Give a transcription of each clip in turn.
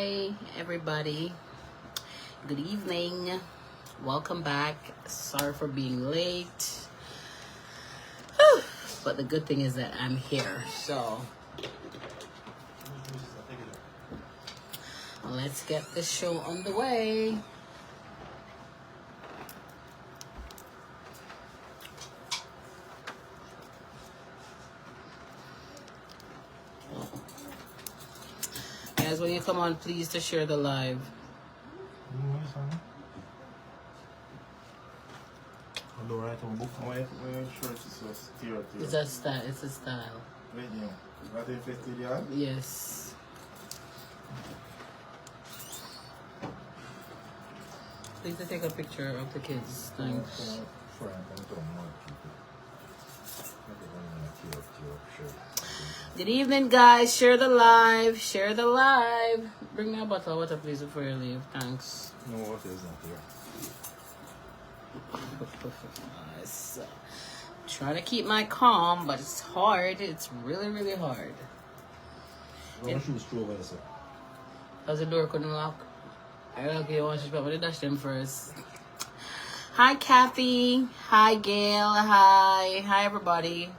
Hi, everybody. Good evening. Welcome back. Sorry for being late. Whew. But the good thing is that I'm here. So let's get this show on the way. Guys, when you come on, please to share the live. It's a style. It's a style. Yes. Please to take a picture of the kids. Thanks. Good evening, guys. Share the live. Share the live. Bring me a bottle of water, please, before you leave. Thanks. No water is not here. Nice. Trying to keep my calm, but it's hard. It's really, really hard. How's the door couldn't lock? I look you want to probably dash them first. Hi, Kathy. Hi, Gail. Hi, everybody.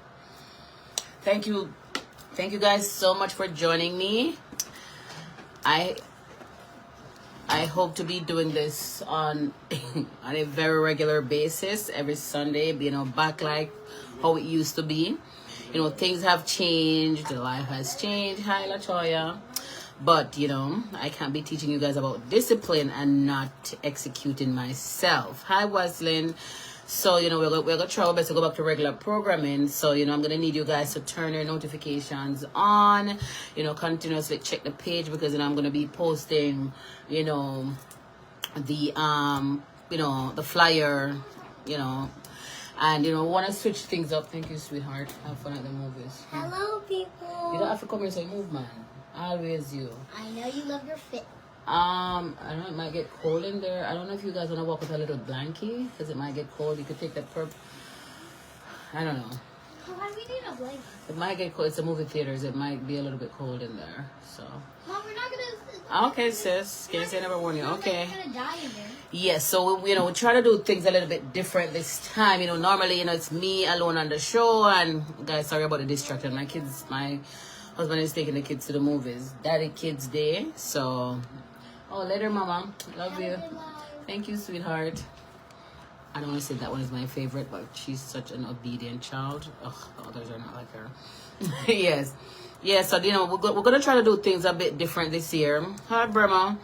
Thank you guys so much for joining me. I hope to be doing this on on a very regular basis every Sunday, back like how it used to be. Things have changed, life has changed. Hi, LaToya. But, I can't be teaching you guys about discipline and not executing myself. Hi, Wesley. So, we're going to try our best to go back to regular programming. So, I'm going to need you guys to turn your notifications on, continuously check the page because, I'm going to be posting, the flyer, and, we want to switch things up. Thank you, sweetheart. Have fun at the movies. Hello, people. You don't have to come here and say move, man. Always you. I know you love your fit. I don't know, it might get cold in there. I don't know if you guys want to walk with a little blankie because it might get cold. You could take the I don't know. Why do we need a blanket? It might get cold. It's a movie theaters. It might be a little bit cold in there. So. Mom, we're not gonna. Okay, sis. Can't say never warn you. Okay. We're gonna die in there. Yes, so we try to do things a little bit different this time. Normally, it's me alone on the show, and guys, sorry about the distraction. My husband is taking the kids to the movies. Daddy Kids Day. So, later, Mama. Love you. Thank you, sweetheart. I don't want to say that one is my favorite, but she's such an obedient child. Ugh, the others are not like her. Yes. Yeah, so, we're going to try to do things a bit different this year. Hi, Burma.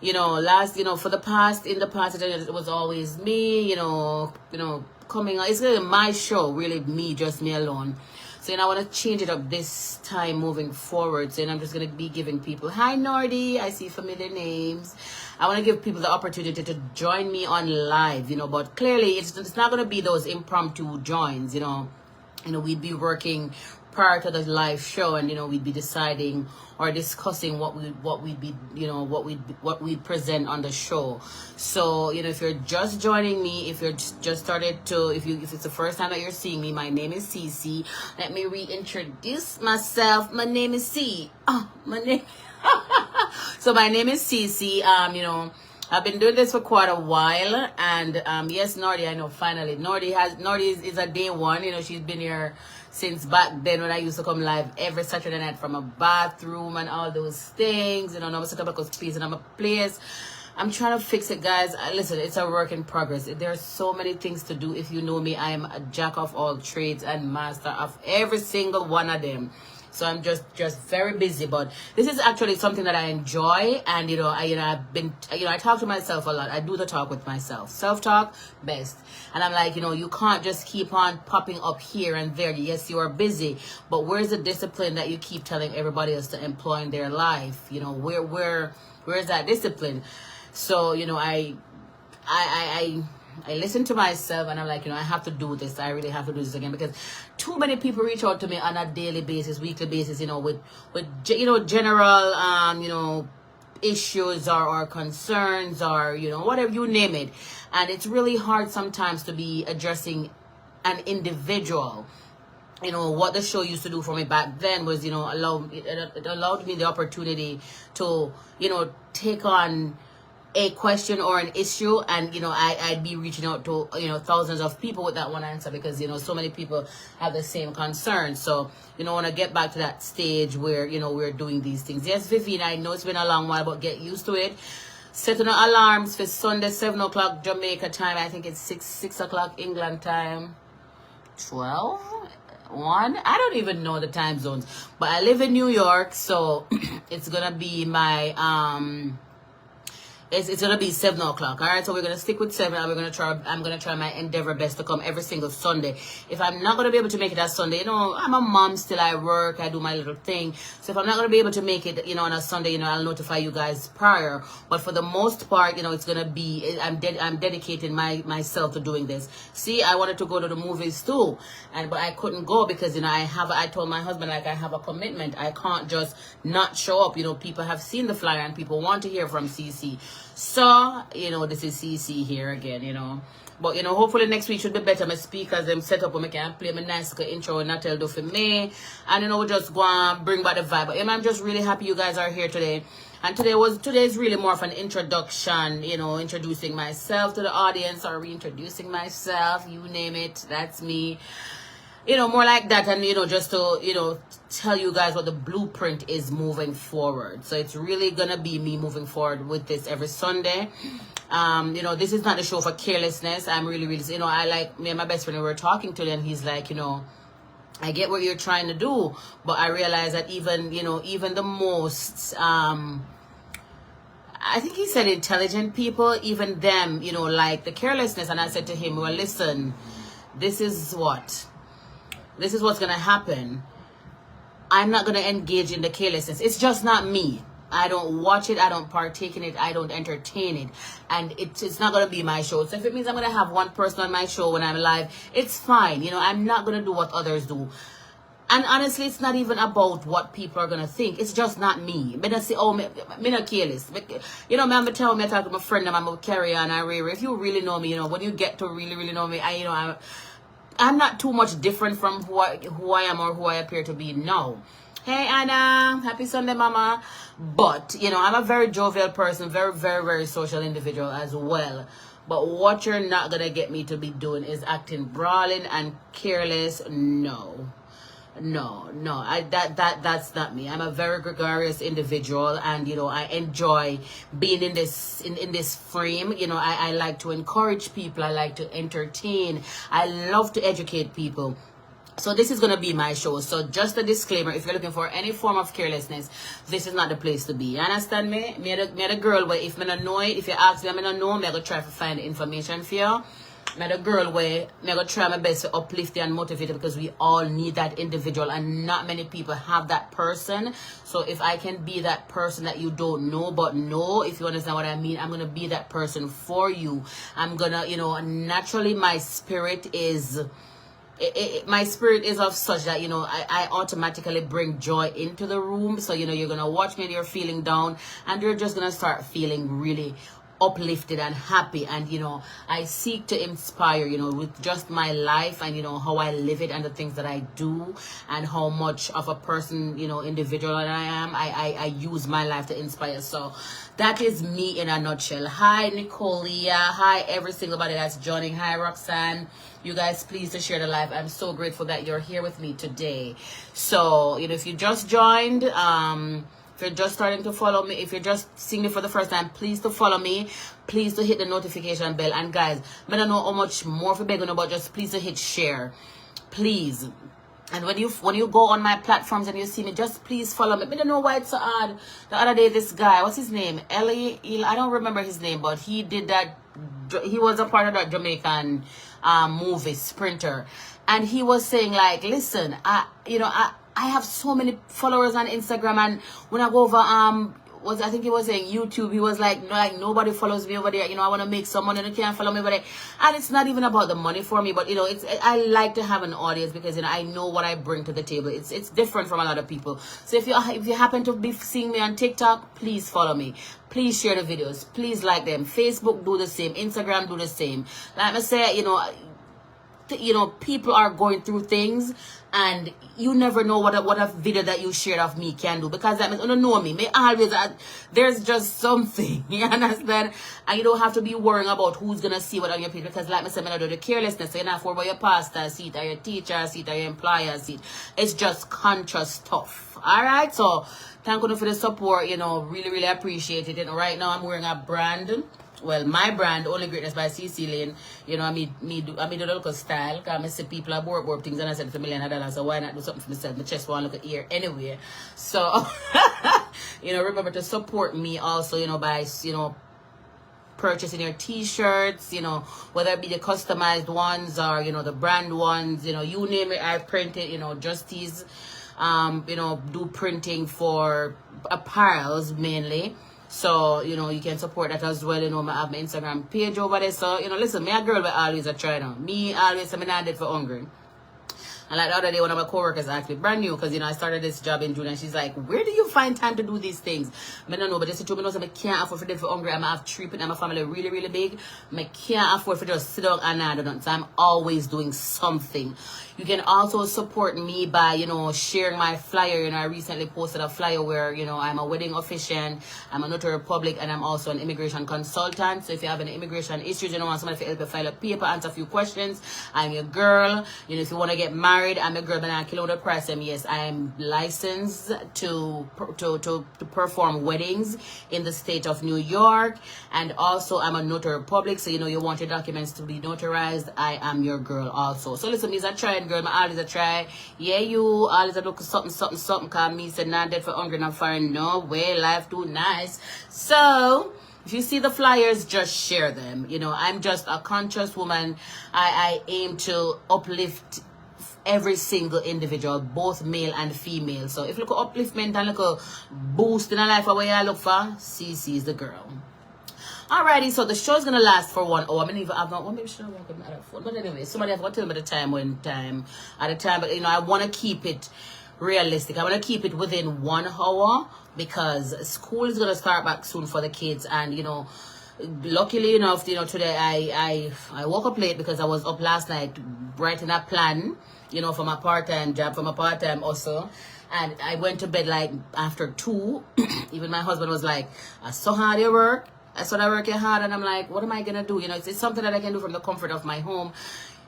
In the past, it was always me, coming on. It's really my show, really just me alone. So, I want to change it up this time moving forward. So, I'm just going to be giving people, hi, Nordy. I see familiar names. I want to give people the opportunity to join me on live, but clearly it's not going to be those impromptu joins, we'd be working prior to the live show, and we'd be deciding or discussing what we'd present on the show. So if you're just joining me, if you're just started to, if it's the first time that you're seeing me, my name is Cece. Let me reintroduce myself. My name is C. So my name is Cece. I've been doing this for quite a while, and yes, Nordy, I know finally Nordy is a day one. She's been here since back then when I used to come live every Saturday night from a bathroom and all those things. I'm set up a space and I'm a place. I'm trying to fix it, guys. Listen, it's a work in progress. There are so many things to do. If you know me, I am a jack of all trades and master of every single one of them. So I'm just very busy, but this is actually something that I enjoy, and I talk to myself a lot. I do the talk with myself, self-talk best, and I'm like, you can't just keep on popping up here and there. Yes, you are busy, but where's the discipline that you keep telling everybody else to employ in their life? Where's that discipline? So I listen to myself and I'm like, I have to do this. I really have to do this again because too many people reach out to me on a daily basis, weekly basis, with general, issues or concerns or, whatever, you name it. And it's really hard sometimes to be addressing an individual you know, what the show used to do for me back then was, you know, it allowed me the opportunity to, you know, take on a question or an issue, and you know, I'd be reaching out to, you know, thousands of people with that one answer, because you know, so many people have the same concerns. So you know, I want to get back to that stage where, you know, we're doing these things. Yes, Vivian, I know it's been a long while, but get used to it. Setting alarms for Sunday 7 o'clock Jamaica time. I think it's 6 o'clock England time. 12 1, I don't even know the time zones, but I live in New York, so it's gonna be my it's gonna be 7 o'clock. All right, so we're gonna stick with 7, and we're gonna try. I'm gonna try my endeavor best to come every single Sunday. If I'm not gonna be able to make it that Sunday, you know, I'm a mom still. I work. I do my little thing. So if I'm not gonna be able to make it, you know, on a Sunday, you know, I'll notify you guys prior. But for the most part, you know, it's gonna be. I'm dedicating myself to doing this. See, I wanted to go to the movies too, but I couldn't go because, you know, I told my husband, like, I have a commitment. I can't just not show up. You know, people have seen the flyer and people want to hear from CC. So, you know, this is CC here again, you know. But, you know, hopefully next week should be better. My speakers, them set up, and I can play my nice intro and not tell do for me. And, you know, we just go and bring back the vibe. But, I'm just really happy you guys are here today. And today is really more of an introduction, you know, introducing myself to the audience, or reintroducing myself, you name it, that's me. You know, more like that, and, you know, just to, you know, tell you guys what the blueprint is moving forward. So it's really gonna be me moving forward with this every Sunday. You know, this is not the show for carelessness. I'm really, you know, I like, me and my best friend, we were talking to them, and he's like, you know, I get what you're trying to do, but I realize that even, you know, even the most, I think he said intelligent people, even them, you know, like the carelessness. And I said to him, well, listen, this is what's going to happen. I'm not going to engage in the carelessness. It's just not me. I don't watch it. I don't partake in it. I don't entertain it. And it's not going to be my show. So if it means I'm going to have one person on my show when I'm live, it's fine. You know, I'm not going to do what others do. And honestly, it's not even about what people are going to think. It's just not me. I don't say, oh, me not careless. You know, I'm talking to my friend, I'm going to carry on. If you really know me, you know, when you get to really, really know me, I'm not too much different from who I am or who I appear to be now. Hey, Anna. Happy Sunday, Mama. But, you know, I'm a very jovial person, very, very, very social individual as well. But what you're not going to get me to be doing is acting brawling and careless. No. That's not me. I'm a very gregarious individual, and you know, I enjoy being in this frame. You know, I like to encourage people. I like to entertain. I love to educate people. So this is going to be my show. So just a disclaimer, if you're looking for any form of carelessness, this is not the place to be. You understand me? Me the girl where if I don't know it, if you ask me, I don't know, I'm going to try to find the information for you. I'm the girl where I'm going to try my best to uplift you and motivate you, because we all need that individual, and not many people have that person. So if I can be that person that you don't know but know, if you understand what I mean, I'm going to be that person for you. I'm going to, you know, naturally my spirit is... my spirit is of such that, you know, I automatically bring joy into the room. So, you know, you're going to watch me and you're feeling down, and you're just going to start feeling really uplifted and happy. And, you know, I seek to inspire, you know, with just my life and, you know, how I live it and the things that I do, and how much of a person, you know, individual that I am. I use my life to inspire. So that is me in a nutshell. Hi, Nicolia. Hi, every single body that's joining. Hi, Roxanne. You guys, please to share the live. I'm so grateful that you're here with me today. So, you know, if you just joined, if you're just starting to follow me, if you're just seeing me for the first time, please to follow me. Please to hit the notification bell. And guys, I don't know how much more for begging, but just please to hit share. Please. And when you go on my platforms and you see me, just please follow me. I don't know why it's so odd. The other day, this guy, what's his name? I don't remember his name, but he did that. He was a part of that Jamaican movie, Sprinter. And he was saying, like, listen, I have so many followers on Instagram, and when I go over I think he was saying YouTube, he was like nobody follows me over there. You know, I want to make some money, and you can't follow me over there. And it's not even about the money for me, but you know, I like to have an audience, because you know, I know what I bring to the table. It's different from a lot of people. So if you happen to be seeing me on TikTok, please follow me. Please share the videos. Please like them. Facebook, do the same. Instagram, do the same. Like I say, you know, you know, people are going through things, and you never know what a video that you shared of me can do, because that means you don't know me. May always there's just something, you understand? And you don't have to be worrying about who's gonna see what on your page, because like I said, I do the carelessness. So you're not worried about your pastor seat or your teacher seat or your employer seat. It's just conscious stuff. All right, so thank you for the support. You know, really appreciate it. You know, right now I'm wearing a brand. Well, my brand, Only Greatness by CC Lane. You know, I do the local style. Because I see people are bored things, and I said it's $1 million. So why not do something for myself? My chest won't look at ear anyway. So, you know, remember to support me also, you know, by, you know, purchasing your t-shirts, you know, whether it be the customized ones or, you know, the brand ones, you know, you name it, I print it, you know, Justice, you know, do printing for apparels mainly. So, you know, you can support that as well. You know, I have my Instagram page over there. So, you know, listen, me a girl but always a try now. Me always, I'm not dead for hungry. And like the other day, one of my coworkers asked me, brand new, because, you know, I started this job in June, and she's like, where do you find time to do these things? I don't know, but just to me, I can't afford for dead for hungry. I'm going to have 3 people in my family really big. I can't afford for just sit down and not do nothing. So I'm always doing something. You can also support me by, you know, sharing my flyer. You know, I recently posted a flyer where, you know, I'm a wedding officiant, I'm a notary public, and I'm also an immigration consultant. So if you have any immigration issues, you know, want somebody to help you file a paper, answer a few questions, I'm your girl. You know, if you want to get married, I'm a girl, but I kill the price. And yes, I am licensed to perform weddings in the state of New York. And also, I'm a notary public. So, you know, you want your documents to be notarized, I am your girl also. So listen, me's a trying girl, my always a try. Yeah, you always a look something. Cause me said not dead for hungry, not foreign. No way, life too nice. So if you see the flyers, just share them. You know, I'm just a conscious woman. I aim to uplift every single individual, both male and female. So if you look at upliftment and look at boost in a life, what I look for, CC is the girl. Alrighty, so the show is gonna last for 1 hour. I mean, I've not. Well, maybe should I work on that phone? But anyway, somebody have got to tell me the time at a time. But you know, I want to keep it realistic. I want to keep it within 1 hour, because school is gonna start back soon for the kids. And you know, luckily enough, you know, today I woke up late because I was up last night writing a plan, you know, for my part-time job, for my part-time also. And I went to bed like after 2. Even my husband was like, I saw hard your work. I saw that working hard, and I'm like, what am I gonna do? You know, it's something that I can do from the comfort of my home.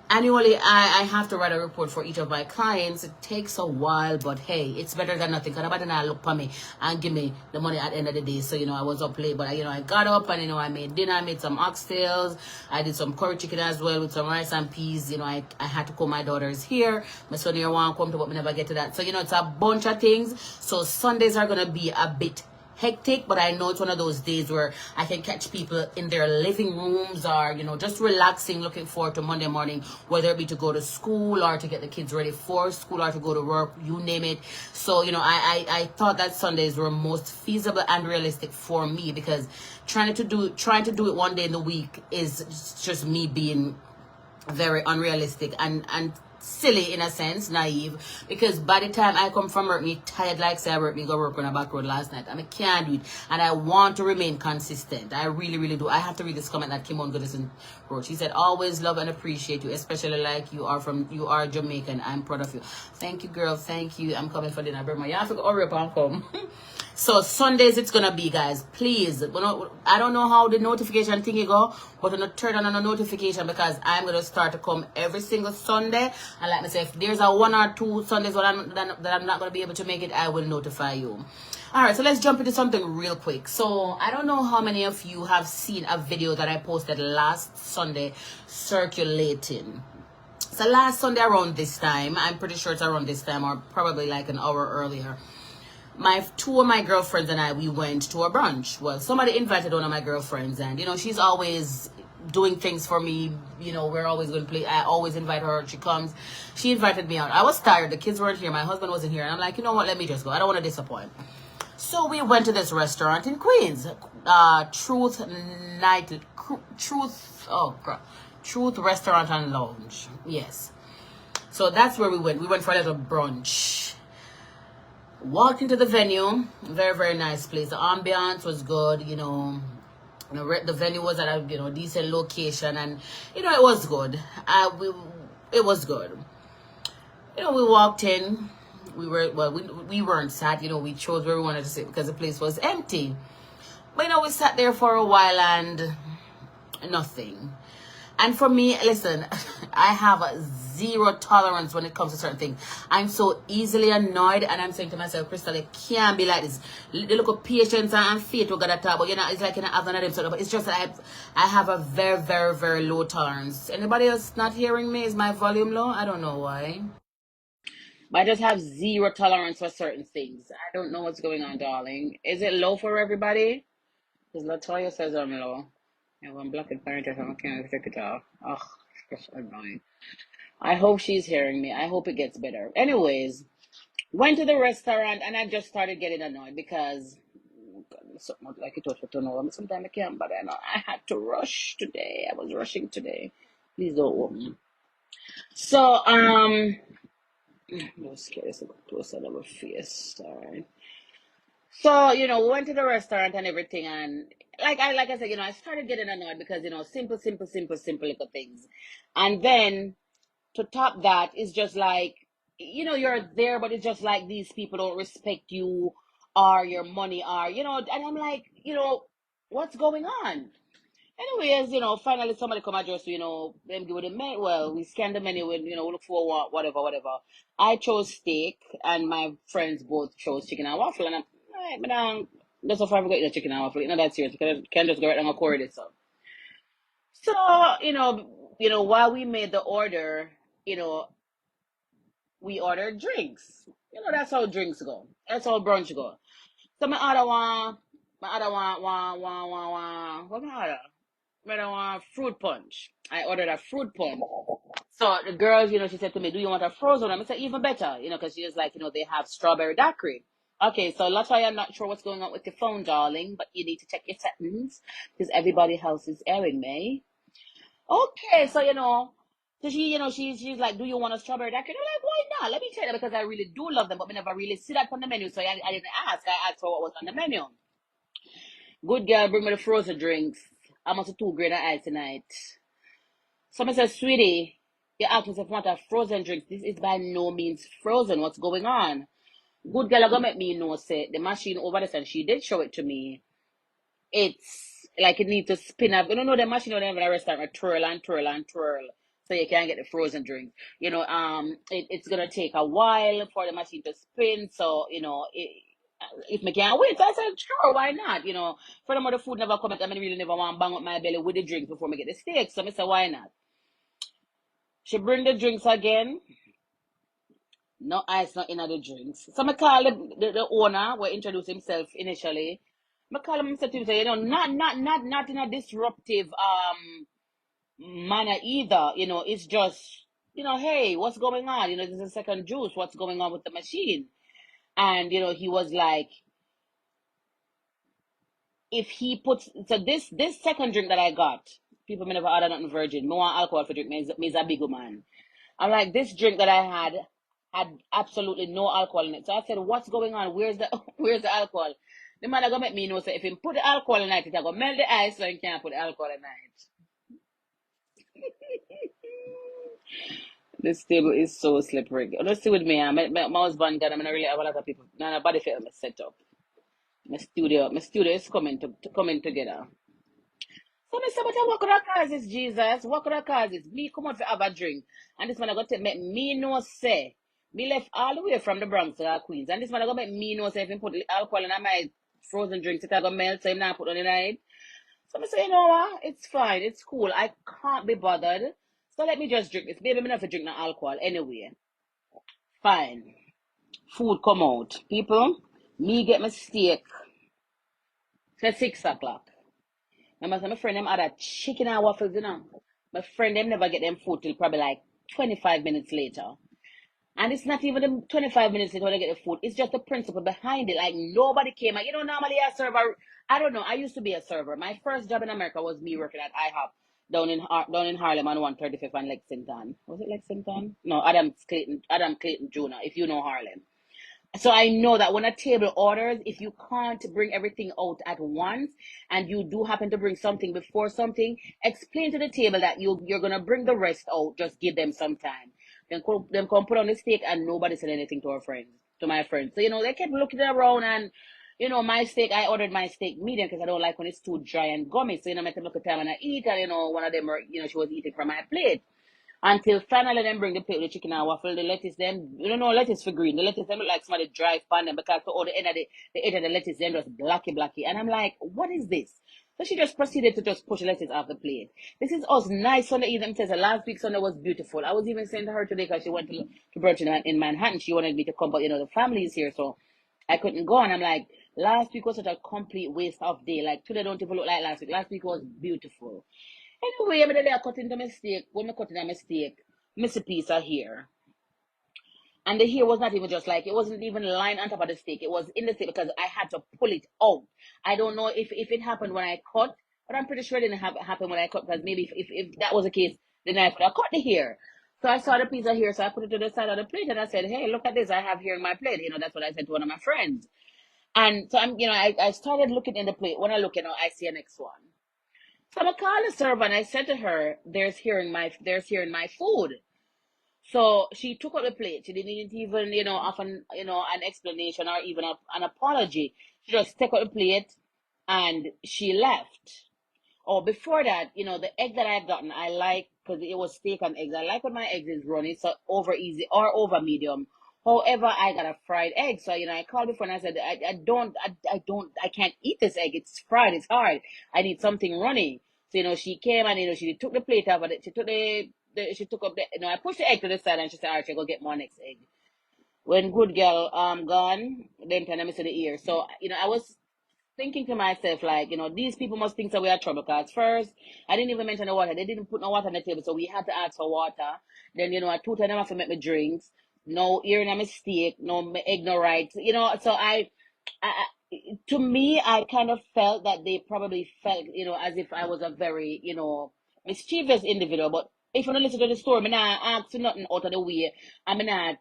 Annually, I have to write a report for each of my clients. It takes a while, but hey, it's better than nothing. Because nobody now look for me and give me the money at the end of the day. So, you know, I was up late, but, you know, I got up and, you know, I made dinner. I made some oxtails. I did some curry chicken as well with some rice and peas. You know, I had to call my daughters here. My son here want to come to, but we never get to that. So, you know, it's a bunch of things. So, Sundays are going to be a bit hectic, but I know it's one of those days where I can catch people in their living rooms, or, you know, just relaxing, looking forward to Monday morning, whether it be to go to school or to get the kids ready for school or to go to work, you name it. So, you know, I thought that Sundays were most feasible and realistic for me, because trying to do it one day in the week is just me being very unrealistic and silly in a sense, naive, because by the time I come from work, me tired like say I go work on a back road last night. I mean, can't do it, and I want to remain consistent. I really do. I have to read this comment that Kimon Goodison wrote. She said, always love and appreciate you, especially like you are Jamaican. I'm proud of you. Thank you, girl. Thank you. I'm coming for dinner, Burma. You have to hurry up and come. So Sundays it's gonna be, guys. Please, I don't know how the notification thingy go, but I'm gonna turn on a notification, because I'm gonna start to come every single Sunday. And like I say, if there's a 1 or 2 Sundays that I'm not gonna be able to make it, I will notify you. All right, so let's jump into something real quick. So I don't know how many of you have seen a video that I posted last Sunday circulating. So last Sunday around this time, I'm pretty sure it's around this time, or probably like an hour earlier, two of my girlfriends and I, we went to a brunch. Well, somebody invited one of my girlfriends, and you know, she's always doing things for me. You know, we're always going to play. I always invite her. She comes. She invited me out. I was tired. The kids weren't here. My husband wasn't here. And I'm like, you know what? Let me just go. I don't want to disappoint. So we went to this restaurant in Queens. Truth Restaurant and Lounge. Yes. So that's where we went. We went for a little brunch. Walked into the venue. Very nice place. The ambiance was good. You know, the venue was at a decent location, and you know, it was good. It was good. We walked in. We weren't sat. We chose where we wanted to sit because the place was empty. But we sat there for a while and nothing. And for me, listen, I have a zero tolerance when it comes to certain things. I'm so easily annoyed, and I'm saying to myself, Crystal, it can't be like this. The look of patience and faith we gotta talk, but it's like have none of them sort of. But it's just that I have a very, very, very low tolerance. Anybody else not hearing me? Is my volume low? I don't know why. But I just have zero tolerance for certain things. I don't know what's going on, darling. Is it low for everybody? Because Latoya says I'm low. Yeah, I'm blocking furniture, so I can't take it off. Ugh, that's annoying. I hope she's hearing me. I hope it gets better. Anyways, went to the restaurant and I just started getting annoyed because something like it was to know. Sometimes I can't, but I had to rush today. I was rushing today. Please don't open. So, I'm scared it's close on our face. Alright. So, we went to the restaurant and everything, and like I said, I started getting annoyed because, simple little things. And then to top that is just like, you're there, but it's just like these people don't respect you or your money or, and I'm like, what's going on? Anyways, finally somebody come address, them give the menu. Well, we scan the menu and, we look for whatever. I chose steak and my friends both chose chicken and waffle. And I'm, all right, madam, that's so far we got the chicken and waffle. It's not that serious. You can just go right down and corridor this up. So, while we made the order, we ordered drinks. That's how drinks go. That's how brunch go. So my other one, what my other? I want fruit punch. I ordered a fruit punch. So the girls, she said to me, "Do you want a frozen one?" I said, "Even better," because she was like, they have strawberry daiquiri. Okay, so that's why I'm not sure what's going on with your phone, darling, but you need to check your settings because everybody else is airing me. Okay, so so she's like, "Do you want a strawberry daiquiri?" I'm like, "Why not? Let me tell you because I really do love them, but we never really see that on the menu, so I didn't ask. I asked for what was on the menu. Good girl, bring me the frozen drinks. I'm also 2 grade of ice tonight. Someone says, "Sweetie, you asked me if I want a frozen drink. This is by no means frozen. What's going on?" Good girl, gonna make me know, say, the machine over there, and she did show it to me. It's like it needs to spin up. The machine over there in a restaurant twirl and twirl and twirl. So you can get the frozen drink. It's gonna take a while for the machine to spin. So, if me can't wait, so I said, sure, why not? Furthermore, the food never come out. I really never want to bang up my belly with the drinks before me get the steak. So I said, why not? She bring the drinks again. No ice, not in the drinks. So I call the owner, will introduce himself initially. I call him, said to him, say, not in a disruptive manner either. It's just, hey, what's going on? There's a second juice. What's going on with the machine? And he was like, if he puts so this second drink that I got, people may never order nothing virgin. Me want alcohol for drink. Me's a big man. I'm like, this drink that I had absolutely no alcohol in it. So I said, what's going on? Where's the where's the alcohol? The man gonna make me know, so if he put the alcohol in it, he's gonna melt the ice so he can't put the alcohol in it. This table is so slippery. Let's see with me. My husband got. I'm not really have a lot of people. Nobody feel me set up. My studio is coming together. So I said, but what could have caused this, Jesus? What could have caused this? Me come out to have a drink. And this man I got to make me know say. Me left all the way from the Bronx to Queens. And this man I got to make me know say if he put alcohol in my frozen drinks, it I got melt, so him not put on the night. So I say, you know what? It's fine. It's cool. I can't be bothered. So let me just drink this. Baby, I'm not to drink no alcohol anyway. Fine. Food come out. People, me get my steak at 6 o'clock. Remember, my friend them had a chicken and waffles, My friend them never get them food till probably like 25 minutes later. And it's not even the 25 minutes later when they get the food. It's just the principle behind it. Like nobody came. Normally a server, I don't know. I used to be a server. My first job in America was me working at IHOP down in Harlem on 135th and Lexington. Was it Lexington? No, Adam Clayton Jr., if you know Harlem. So I know that when a table orders, if you can't bring everything out at once and you do happen to bring something before something, explain to the table that you're gonna bring the rest out. Just give them some time. Then them come put on the steak and nobody said anything to our friends, to my friends. So they kept looking around and my steak. I ordered my steak medium because I don't like when it's too dry and gummy. So I met them look at time and I eat and one of them were she was eating from my plate. Until finally them bring the plate with the chicken and waffle, the lettuce them, lettuce for green. The lettuce them look like somebody drive pan them because to all the end of the edge of the lettuce them just blacky. And I'm like, what is this? So she just proceeded to just push the lettuce off the plate. This is us nice Sunday evening. Says last week Sunday was beautiful. I was even saying to her today because she went to brunch in Manhattan. She wanted me to come, but the family is here, so I couldn't go. And I'm like, last week was such a complete waste of day. Like today don't even look like last week. Last week was beautiful. Anyway, I'm there cutting the mistake. When I cutting a mistake, miss a piece of hair. And the hair was not even just like, it wasn't even lying on top of the steak. It was in the steak because I had to pull it out. I don't know if it happened when I cut, but I'm pretty sure it didn't happen when I cut because maybe if that was the case, then I could have cut the hair. So I saw the piece of hair, so I put it to the side of the plate and I said, hey, look at this. I have hair in my plate. That's what I said to one of my friends. And so I started looking in the plate. When I look, I see a next one. So I called the server and I said to her, there's here in my food. So she took out the plate. She didn't even, offer, an explanation or even an apology. She just took out the plate and she left. Oh, before that, the egg that I had gotten, I like, because it was steak and eggs. I like when my eggs is runny, so over easy or over medium. However, I got a fried egg. So, I called before and I said, I can't eat this egg. It's fried. It's hard. I need something runny. So, she came and, she took the plate off of it. She took she took up I pushed the egg to the side and she said, all right, go get my next egg. When good girl, gone, then kind of miss the ear. So, I was thinking to myself, like, these people must think that we are trouble. Because first, I didn't even mention the water. They didn't put no water on the table, so we had to ask for water. Then, I two times have to make me drinks. No ear in a mistake, no egg, no right. So I, to me, I kind of felt that they probably felt, as if I was a very, mischievous individual. But if you don't listen to the story, I'm not asking nothing out of the way. I'm not,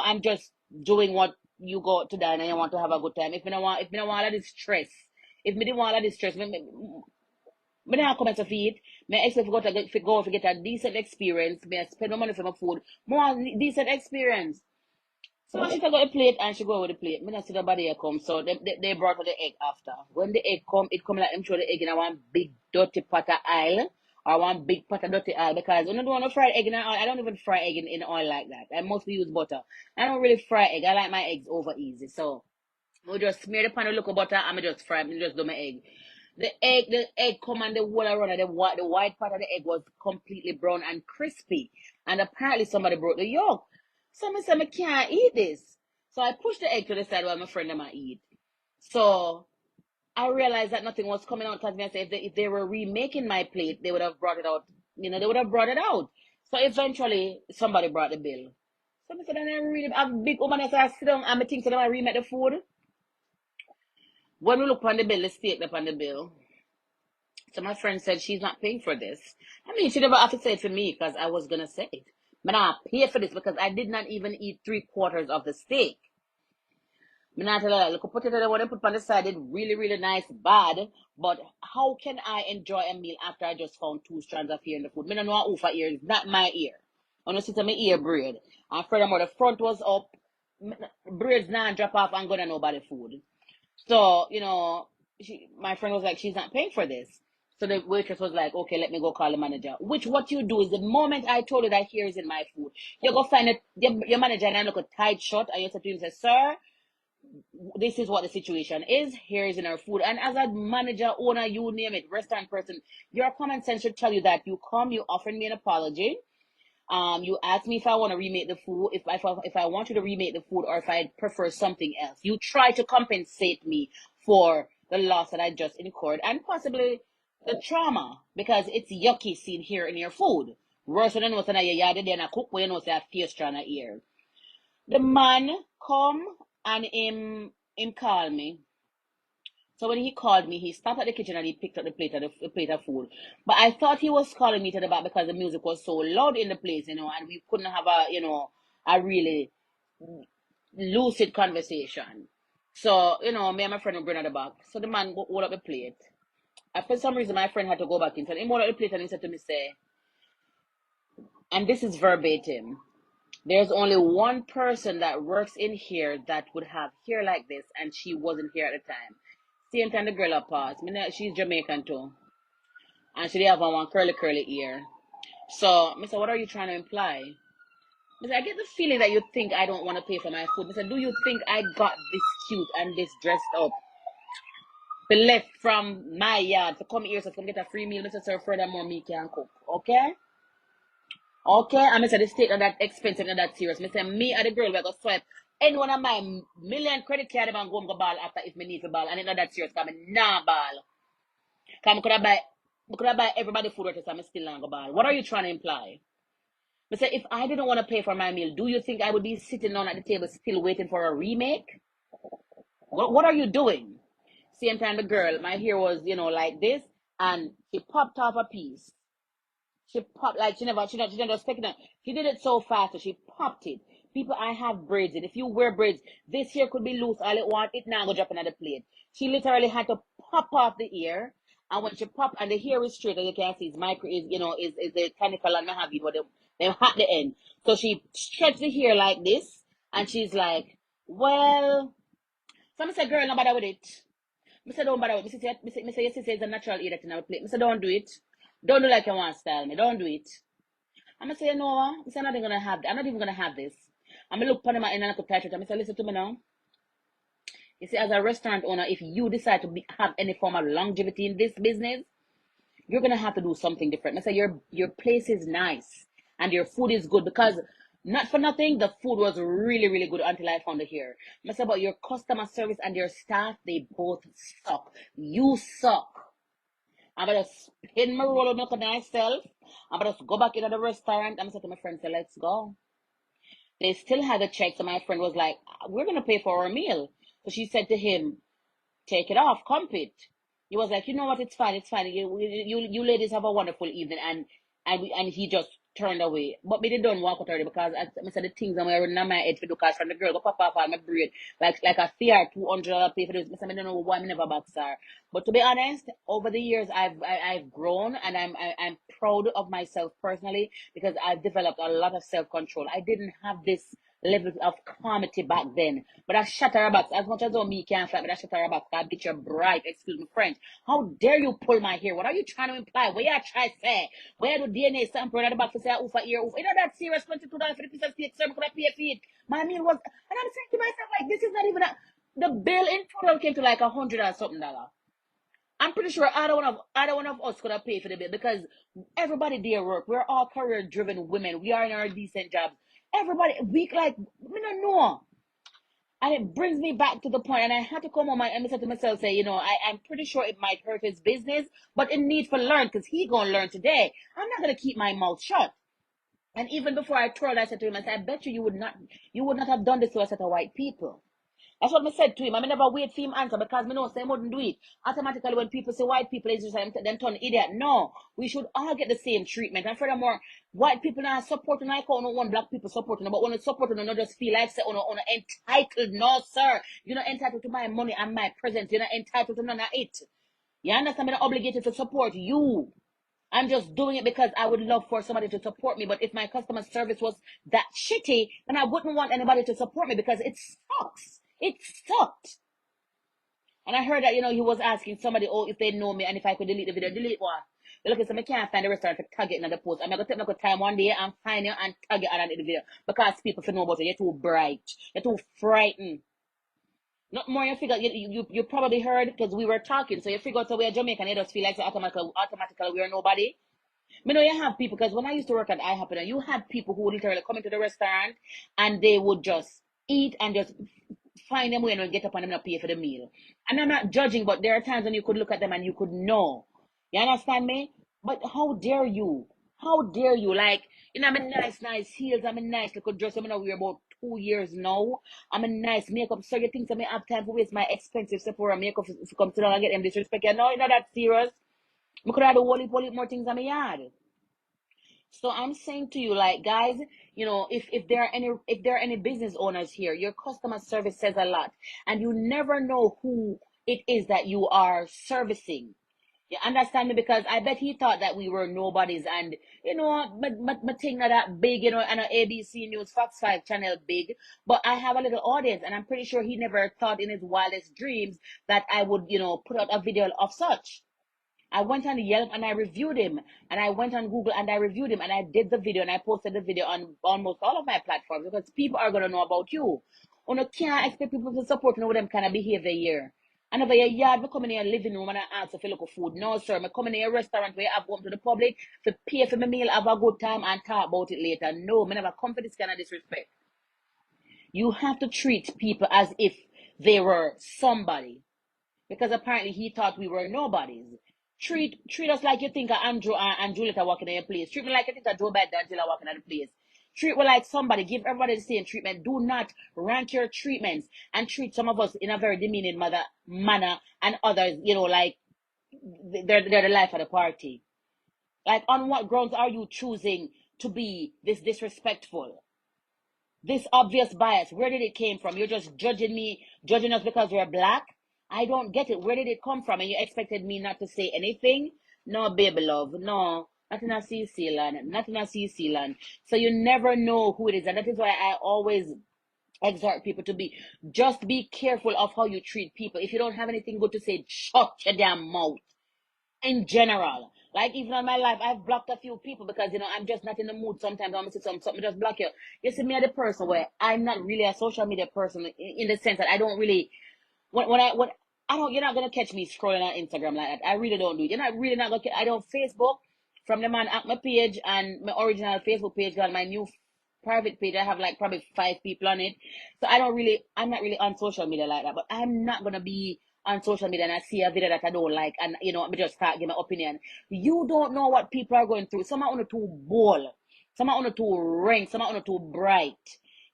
I'm just doing what you go to dine and you want to have a good time. If me don't want all of this stress, if me didn't want all of this stress, me not come to feed. Me expect to go to get a decent experience. Me spend my money for my food. More decent experience. So she took out the plate and she go with the plate. Me not see nobody here come. So they brought her the egg after. When the egg come, it come like them throw the egg in a one big dirty pot of oil or one big pot of dirty oil because when I don't want to fry egg in oil, I don't even fry egg in oil like that. I mostly use butter. I don't really fry egg. I like my eggs over easy. So we just smear the pan with local butter and I just fry. I just do my egg. The egg come and the whole around the white part of the egg was completely brown and crispy. And apparently somebody broke the yolk. So I said, I can't eat this. So I pushed the egg to the side while my friend and I eat. So I realized that nothing was coming out because I said if they were remaking my plate, they would have brought it out. They would have brought it out. So eventually somebody brought the bill. So I said, I really a big woman. I said, I sit down and I think that I remake the food. When we look on the bill, the steak up on the bill. So my friend said she's not paying for this. I mean, she never have to say it to me because I was gonna say it. But I pay for this because I did not even eat 3/4 of the steak. Me not tell her, look, potato they want to put on the side, it really, really nice, bad. But how can I enjoy a meal after I just found 2 strands of hair in the food? Me don't know how for ear, it's not my ear. I don't see my ear braid. And furthermore, the front was up. Braids now drop off and go to nobody food. So, my friend was like, she's not paying for this. So the waitress was like, okay, let me go call the manager. Which what you do is the moment I told you that here is in my food, you go find it, your manager and I look a tight shot and you say to him, say, sir, this is what the situation is. Here is in our food. And as a manager, owner, you name it, restaurant person, your common sense should tell you that you come, you offer me an apology. You ask me if I want to remake the food, if I want you to remake the food, or if I prefer something else. You try to compensate me for the loss that I just incurred and possibly the trauma because it's yucky seeing here in your food. Worse than what's in your yard, then I cook when you know say a face trying to ear. The man come and him call me. So when he called me, he stopped at the kitchen and he picked up the plate of food. But I thought he was calling me to the back because the music was so loud in the place, and we couldn't have a really lucid conversation. So, you know, me and my friend were going at the back. So the man hold up the plate. And for some reason, my friend had to go back in. So he hold up the plate and he said to me, say, and this is verbatim, there's only one person that works in here that would have hair like this, and she wasn't here at the time. Same time the girl up passed. She's Jamaican too. And she did have one curly ear. So, Mr. What are you trying to imply? Mr. I get the feeling that you think I don't want to pay for my food. Mr. Do you think I got this cute and this dressed up? Be left from my yard to come here so come get a free meal, Mr. Sir, furthermore me can cook. Okay? Okay, and I said the state not that expensive, not that serious. I say me and the girl we go swipe any one of my million credit card and go ball after if me need to ball and it's not that serious because I nah ball. Because I could have buy everybody food so I'm still not go ball. What are you trying to imply? I say if I didn't want to pay for my meal, do you think I would be sitting down at the table still waiting for a remake? What are you doing? Same time the girl, my hair was, you know, like this, and she popped off a piece. She popped like she never just taking it. She did it so fast, so she popped it. People, I have braids, and if you wear braids, this hair could be loose all it want. It now go drop another plate. She literally had to pop off the ear, and when she popped, and the hair is straight, as you can see, is micro, is you know, is the canicle and have you, but they hat the end. So she stretched the hair like this, and she's like, well, so I said, girl, no bother with it. I said, don't bother with it. I say, your sister is a natural ear that in our plate. I said, don't do it. Don't do like you want to style me. Don't do it. I'm gonna say, no, I say, I'm not even gonna have I'm not even gonna have this. I'm gonna look upon him and I could touch it. I'm gonna say, listen to me now. You see, as a restaurant owner, if you decide to have any form of longevity in this business, you're gonna have to do something different. I say, your place is nice and your food is good because not for nothing, the food was really, really good until I found it here. I say, but your customer service and your staff, they both suck. You suck. I'm gonna spin my roll of myself. I'm gonna go back into the restaurant. I'm gonna say to my friend, say, let's go. They still had the check, so my friend was like, we're gonna pay for our meal. So she said to him, take it off, comp it. He was like, you know what, it's fine, it's fine. You ladies have a wonderful evening, and he just turned away. But me they don't walk out already because I said the things I'm wearing on my head for because from the girl go pop off on my braid like a fear $200 pay for this. I don't know why I never box her. But to be honest, over the years I've grown and I'm proud of myself personally because I've developed a lot of self control. I didn't have this level of calmity back then. But I shut her back as much as me can fight, but I shut her back. I bitch you bright, excuse me French. How dare you pull my hair? What are you trying to imply? What you trying to say? Where do DNA sample at the back to say oofa ear oofa? You know that serious $22 for the piece of steak, sir, could I pay for it? My meal was and I'm saying to myself, like, this is not even the bill in total came to like $100 or something dollar. I'm pretty sure either one of us could have paid for the bill because everybody there work. We're all career driven women. We are in our decent jobs. Everybody we like we don't know. And it brings me back to the point, and I had to come home and I said to myself, say, you know, I'm pretty sure it might hurt his business, but it needs for learn because he gonna learn today. I'm not gonna keep my mouth shut. And even before I twirled, I said to him, I said, I bet you would not have done this to a set of white people. That's what I said to him. I never wait for him answer because me know say wouldn't do it. Automatically when people say white people is just them turn idiot. No. We should all get the same treatment. And furthermore, white people are supporting like on one black people supporting, but when it's supporting not just feel like say on entitled. No, sir. You're not entitled to my money and my presence. You're not entitled to none of it. You understand? I'm not obligated to support you. I'm just doing it because I would love for somebody to support me. But if my customer service was that shitty, then I wouldn't want anybody to support me because it sucks. It sucked. And I heard that, you know, he was asking somebody, oh, if they know me and if I could delete the video. Delete what? Look, so I can't find the restaurant to tag it in the post. I'm going to take my time one day and find you and tag it on the video because people feel know about it. You're too bright. You're too frightened. Not more you figure you probably heard because we were talking, so you figure out so we're Jamaican, you just feel like so automatically we're nobody. Me know you have people because when I used to work at iHappen, you had people who would literally come into the restaurant and they would just eat and just find them way and get up and them not pay for the meal. And I'm not judging, but there are times when you could look at them and you could know. You understand me? But how dare you? How dare you? Like, you know, I'm a nice heels, I'm a nice little dress, I'm gonna wear about 2 years now. I'm a nice makeup, so you think I may have time to waste my expensive Sephora makeup to come sit down and get them disrespect. You know, you're not that serious. I could have a whole heap more things on my yard. So I'm saying to you, like, guys, if there are any business owners here, your customer service says a lot, and you never know who it is that you are servicing. You understand me? Because I bet he thought that we were nobodies, and my thing not that big, and ABC News, Fox 5 channel big, but I have a little audience, and I'm pretty sure he never thought in his wildest dreams that I would, put out a video of such. I went on Yelp and I reviewed him, and I went on Google and I reviewed him, and I did the video and I posted the video on almost all of my platforms because people are gonna know about you. You can't expect people to support with them kind of behavior here. And over your yard, me come in your living room and I ask for local food. No, sir. Me come in your restaurant where you have come to the public to pay for my meal, have a good time, and talk about it later. No, me never come for this kind of disrespect. You have to treat people as if they were somebody, because apparently he thought we were nobodies. Treat us like you think of Andrew and Juliet are walking in your place. Treat me like you think of Joe Biden and Jill are walking in the place. Treat me like somebody. Give everybody the same treatment. Do not rank your treatments and treat some of us in a very demeaning manner, and others, like they're the life of the party. Like, on what grounds are you choosing to be this disrespectful? This obvious bias, where did it came from? You're just judging us because we're black? I don't get it. Where did it come from? And you expected me not to say anything? No, baby love, no. Nothing I see, Sealand. Nothing I see, Sealand. So you never know who it is. And that is why I always exhort people to just be careful of how you treat people. If you don't have anything good to say, shut your damn mouth. In general, like, even on my life, I've blocked a few people because I'm just not in the mood. Sometimes I'm gonna say something, just block you. You see, me as the person where I'm not really a social media person in the sense that I don't really, when I don't, you're not gonna catch me scrolling on Instagram like that. I really don't do it. You're not really not gonna. I don't Facebook from the man at my page, and my original Facebook page got my new private page. I have like probably 5 people on it, so I'm not really on social media like that. But I'm not gonna be on social media and I see a video that I don't like, and I just start giving my opinion. You don't know what people are going through. Some are on too bold, some are on too rank, some are on too bright.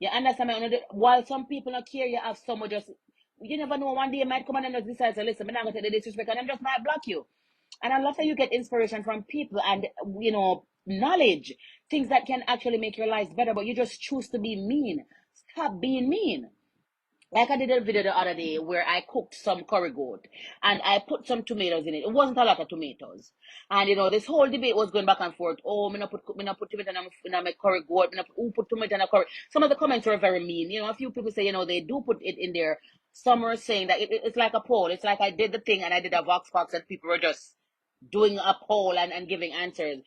You understand me? While some people don't care, you have someone just, you never know, one day you might come and just decide to listen, I'm not gonna take the disrespect, and I'm just might block you. And I love that you get inspiration from people and knowledge, things that can actually make your lives better, but you just choose to be mean. Stop being mean. Like, I did a video the other day where I cooked some curry goat and I put some tomatoes in it. It wasn't a lot of tomatoes. And this whole debate was going back and forth. Oh, me not put tomato in my curry goat. Me not who put tomato in a curry. Some of the comments were very mean. A few people say, they do put it in there. Some are saying that it's like a poll. It's like I did the thing and I did a vox box and people were just doing a poll and giving answers.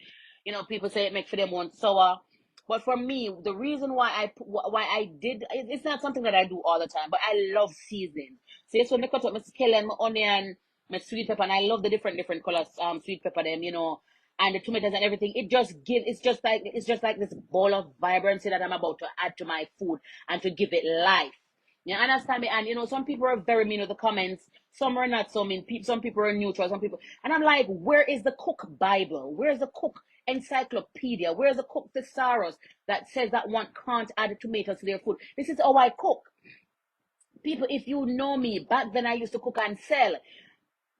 People say it makes for them one sour. But for me, the reason why I did, it's not something that I do all the time, but I love seasoning. So yes, when I cut up my scallion, my onion, my sweet pepper, and I love the different colors, sweet pepper them, and the tomatoes and everything. It's just like this ball of vibrancy that I'm about to add to my food and to give it life. You understand me? And some people are very mean with the comments. Some are not so mean. Some people are neutral. Some people, and I'm like, where is the cook Bible? Where's the cook encyclopedia? Where's the cook thesaurus that says that one can't add tomatoes to their food? This is how I cook. People, if you know me, back then I used to cook and sell.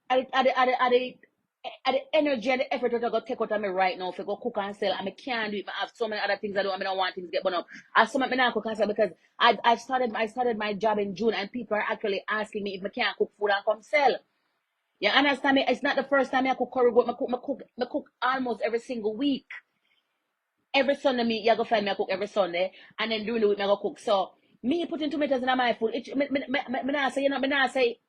At the energy and the effort that I got take out of me right now for go cook and sell, and I can't do it. I have so many other things I do. I don't want things to get burned up. I so much not cook and sell because I started my job in June, and people are actually asking me if I can't cook food and come sell. You understand me? It's not the first time I cook curry goat. I cook almost every single week. Every Sunday, you go find me I cook every Sunday, and then during the week I go cook. So me putting tomatoes in my food, me not say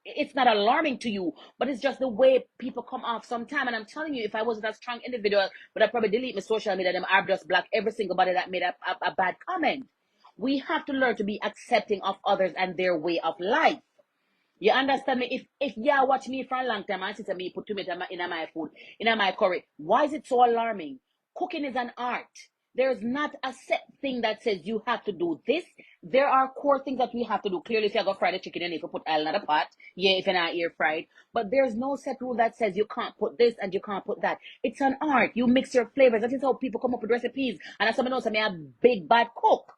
it's not alarming to you, but it's just the way people come off sometimes. And I'm telling you, if I wasn't a strong individual, would I probably delete my social media, them I'd just block every single body that made a bad comment. We have to learn to be accepting of others and their way of life. You understand me? If you watch me for a long time and see me put tomato in my food, in my curry, why is it so alarming? Cooking is an art. There's not a set thing that says you have to do this. There are core things that we have to do. Clearly, if you're going to fry the chicken, you need to put oil in the pot. Yeah, if you're not air fried. But there's no set rule that says you can't put this and you can't put that. It's an art. You mix your flavors. That is how people come up with recipes. And as someone knows, I'm a big bad cook.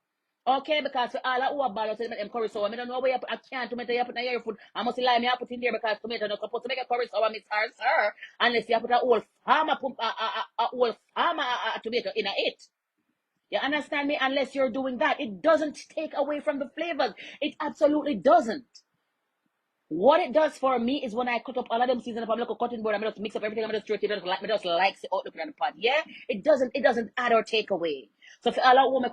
Okay, because for all that who are bad, I make them curry sour. I don't know where you put, I can't tomato you put in your food. I must lie me I put in there because tomato not supposed to make a curry sour, Miss Sir. Unless you put a whole farmer tomato in it. You understand me? Unless you're doing that, it doesn't take away from the flavors. It absolutely doesn't. What it does for me is when I cut up all of them season up, I'm like a cutting board, I'm just mix up everything, I'm just throw it, just like me just likes it out looking at the pot. Yeah, it doesn't add or take away. So for all that woman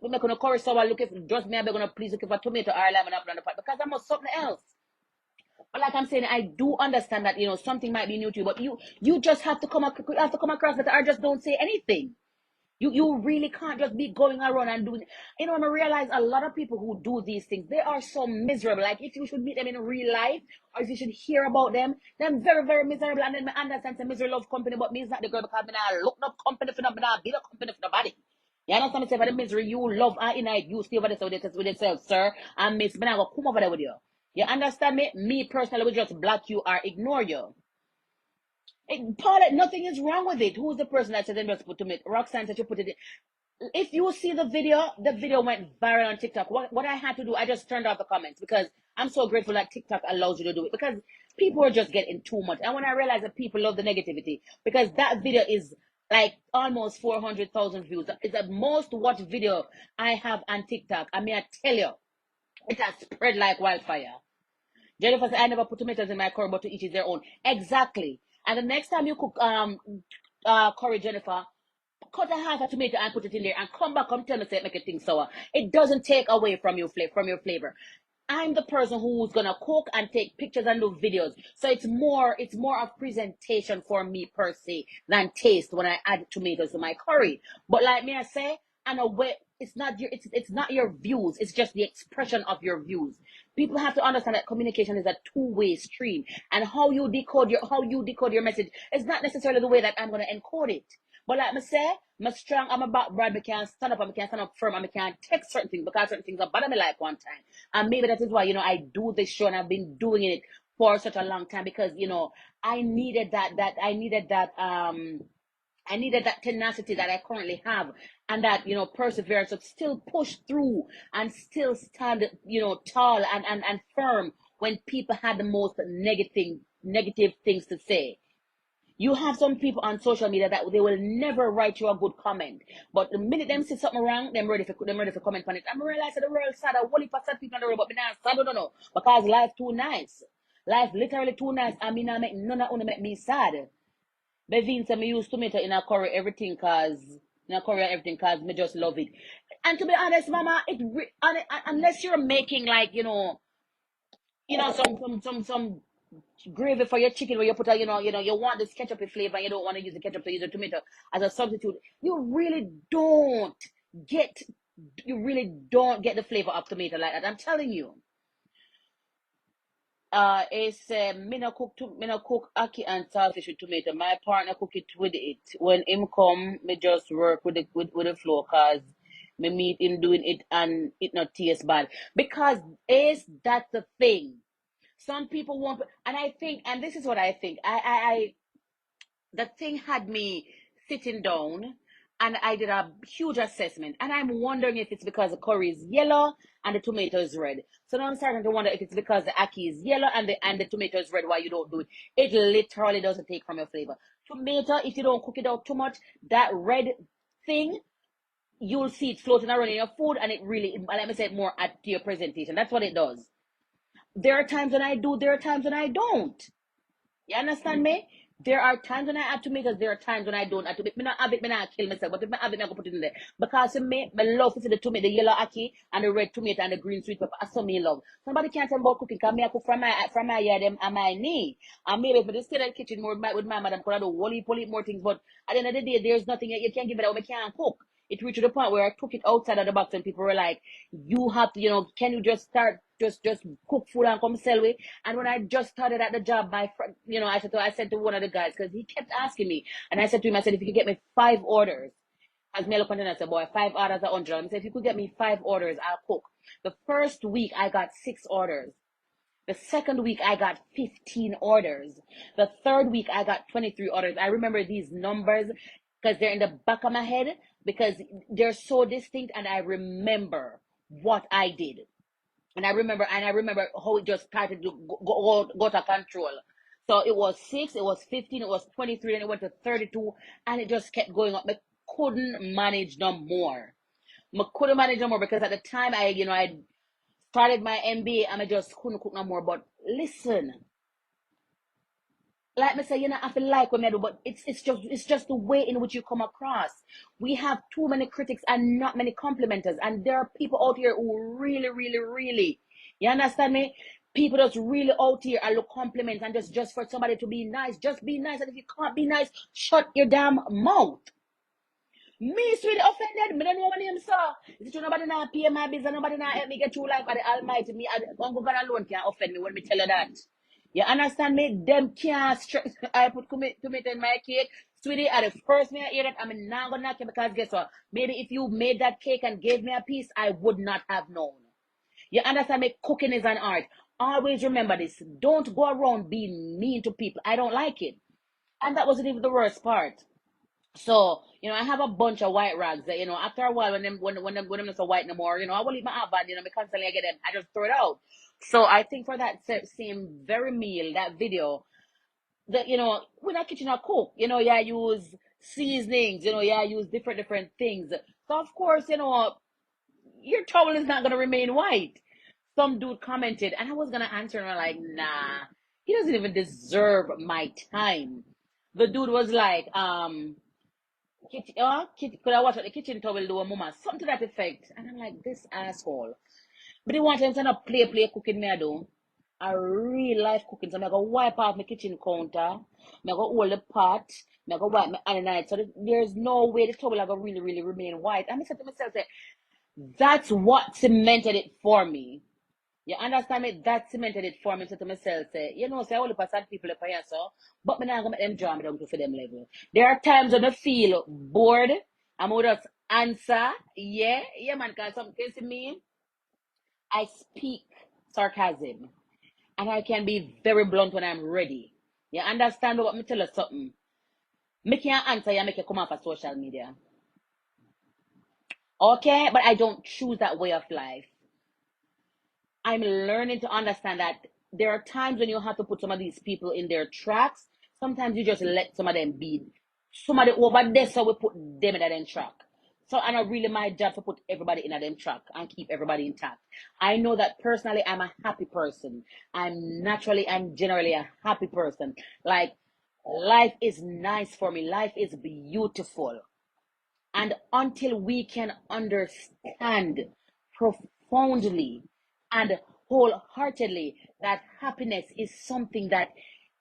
make gonna curry sour look if just me, I'm gonna please look for tomato or lime and up on the pot because I'm something else. But like I'm saying, I do understand that something might be new to you, but you just have to come across that or just don't say anything. You really can't just be going around and doing. I realize a lot of people who do these things, they are so miserable. Like if you should meet them in real life, or if you should hear about them, they're very, very miserable. And then I understand the misery love company, but me is not the girl because I look up company for them, but I build a company for nobody. You understand me? Say for the misery you love in it, you stay over there with yourself, sir. And miss, but I go come over there with you. You understand me? Me personally would just block you or ignore you. Paula, nothing is wrong with it. Who's the person that said they just put to me? Roxanne said you put it in. If you see the video went viral on TikTok. What I had to do, I just turned off the comments because I'm so grateful that TikTok allows you to do it because people are just getting too much. And when I realized that people love the negativity because that video is like almost 400,000 views. It's the most watched video I have on TikTok. I mean, I tell you, it has spread like wildfire. Jennifer said, I never put tomatoes in my curry, but to each is their own. Exactly. And the next time you cook curry, Jennifer, cut a half a tomato and put it in there and come back and tell me say it make it thing sour. It doesn't take away from your flavor. I'm the person who's gonna cook and take pictures and do videos. So it's more of presentation for me per se than taste when I add tomatoes to my curry. But like me I say, and a way it's not your views, it's just the expression of your views. People have to understand that communication is a two-way stream. And how you decode your message is not necessarily the way that I'm gonna encode it. But like I say, I'm strong, I'm about Brad, I can stand up, I can stand up firm, and I can take certain things because certain things are bad me like one time. And maybe that is why, I do this show and I've been doing it for such a long time because, I needed that tenacity that I currently have and that, perseverance to still push through and still stand, tall and firm when people had the most negative things to say. You have some people on social media that they will never write you a good comment. But the minute them see something wrong, them ready for comment on it. I'm realize that the world sad, a whole heap of sad people on the road, but me not sad, I don't know. Because life too nice. Life literally too nice. I mean, I make none of make me sad. Bevin said me use tomato in a curry everything cause me just love it. And to be honest, Mama, unless you're making like some gravy for your chicken where you put a you want this ketchup flavor and you don't want to use the ketchup to use the tomato as a substitute. You really don't get the flavor of tomato like that. I'm telling you. It's me no cook ackee and saltfish with tomato. My partner cook it with it. When him come, me just work with the flow cause me meet him doing it and it not taste bad. Because is that the thing? Some people want, and I think, and this is what I think. The thing had me sitting down and I did a huge assessment. And I'm wondering if it's because the curry is yellow and the tomato is red. So now I'm starting to wonder if it's because the ackee is yellow and the tomato is red, why you don't do it. It literally doesn't take from your flavor. Tomato, if you don't cook it out too much, that red thing, you'll see it floating around in your food and it really, let me say, more add to your presentation. That's what it does. There are times when I do, there are times when I don't. You understand me? There are times when I add tomatoes, there are times when I don't add tomatoes. Me not have it, me not kill myself. But if I have it, I go put it in there. Because to me, I love to see the tomato, the yellow ackee, and the red tomato, and the green sweet pepper. That's what me love. Somebody can't tell me about cooking, because me I cook from my yard and my knee. And maybe if I just stay in the kitchen more with my madam, because I do whole heap more things. But at the end of the day, there's nothing, you can't give it out, I can't cook. It reached to the point where I took it outside of the box and people were like, you have to, can you just start, just cook food and come sell it? And when I just started at the job, my friend, I said to one of the guys, because he kept asking me, and I said to him, I said, if you could get me 5 orders, as me look and I said, boy, 5 orders are 100. I said, if you could get me 5 orders, I'll cook. The first week, I got 6 orders. The second week, I got 15 orders. The third week, I got 23 orders. I remember these numbers because they're in the back of my head because they're so distinct and I remember what I did. And I remember how it just started to go to control. So it was 6, it was 15, it was 23, and it went to 32, and it just kept going up. I couldn't manage no more. I couldn't manage no more because at the time I started my MBA and I just couldn't cook no more. But listen, like me say, I feel like what me do, but it's just the way in which you come across. We have too many critics and not many complimenters, and there are people out here who really, really, really, you understand me? People just really out here and look compliments and just for somebody to be nice, just be nice. And if you can't be nice, shut your damn mouth. Me sweet offended. Me don't know what name saw. Is it nobody not pay my bills and nobody not help me get through life by the Almighty? Me, Uncle God alone can offend me when me tell you that. You understand me? Them can't stress. I put tomato in my cake. Sweetie, at the first me I hear that, I'm not gonna knock you because guess what? Maybe if you made that cake and gave me a piece, I would not have known. You understand me? Cooking is an art. Always remember this. Don't go around being mean to people. I don't like it. And that wasn't even the worst part. So, I have a bunch of white rags that, after a while when them not so white no more, I will leave my oven, me constantly I get them, I just throw it out. So I think for that same very meal, that video, that when I kitchen I cook, I use seasonings, I use different things. So of course, your towel is not gonna remain white. Some dude commented, and I was gonna answer, and I'm like, nah, he doesn't even deserve my time. The dude was like, could I watch what the kitchen towel do a mama? Something to that effect. And I'm like, this asshole. But they want him to not play cooking me I do. A real life cooking. So I'm gonna wipe off my kitchen counter. I'm gonna hold the pot. I'm gonna wipe my other night. So there's no way the towel are gonna really, really remain white. And I said to myself, that's what cemented it for me. You understand me? That cemented it for me. So to myself, say I only pass sad people up here, so, but me not gonna make them draw me down to for them level. There are times when I feel bored. I'm gonna just answer, yeah, man, because some cases me, I speak sarcasm. And I can be very blunt when I'm ready. You understand what me tell you something? Me can't answer you, make you come off of social media. Okay? But I don't choose that way of life. I'm learning to understand that there are times when you have to put some of these people in their tracks. Sometimes you just let some of them be. Somebody over there, so we put them in that track. So I know really my job to put everybody in a them track and keep everybody intact. I know that personally I'm a happy person. I'm generally a happy person. Like life is nice for me. Life is beautiful. And until we can understand profoundly and wholeheartedly that happiness is something that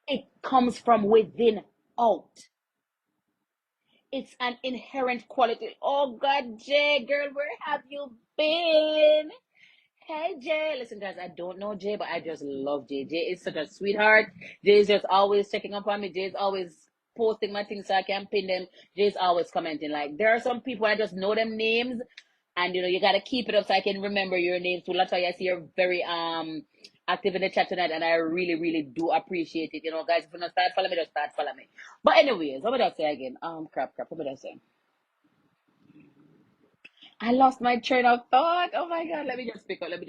it comes from within out. It's an inherent quality. Oh God, Jay, girl, where have you been? Hey Jay, listen guys, I don't know Jay, but I just love Jay. Jay is such a sweetheart. Jay is just always checking up on me. Jay is always posting my things so I can pin them. Jay is always commenting. Like there are some people I just know them names, and you gotta keep it up so I can remember your names too. That's why I see you're very active in the chat tonight, and I really, really do appreciate it. Guys, if you don't start following me, just start following me. But anyways, what would I say again? Crap, what would I say? I lost my train of thought. Oh my god, let me just pick up. Where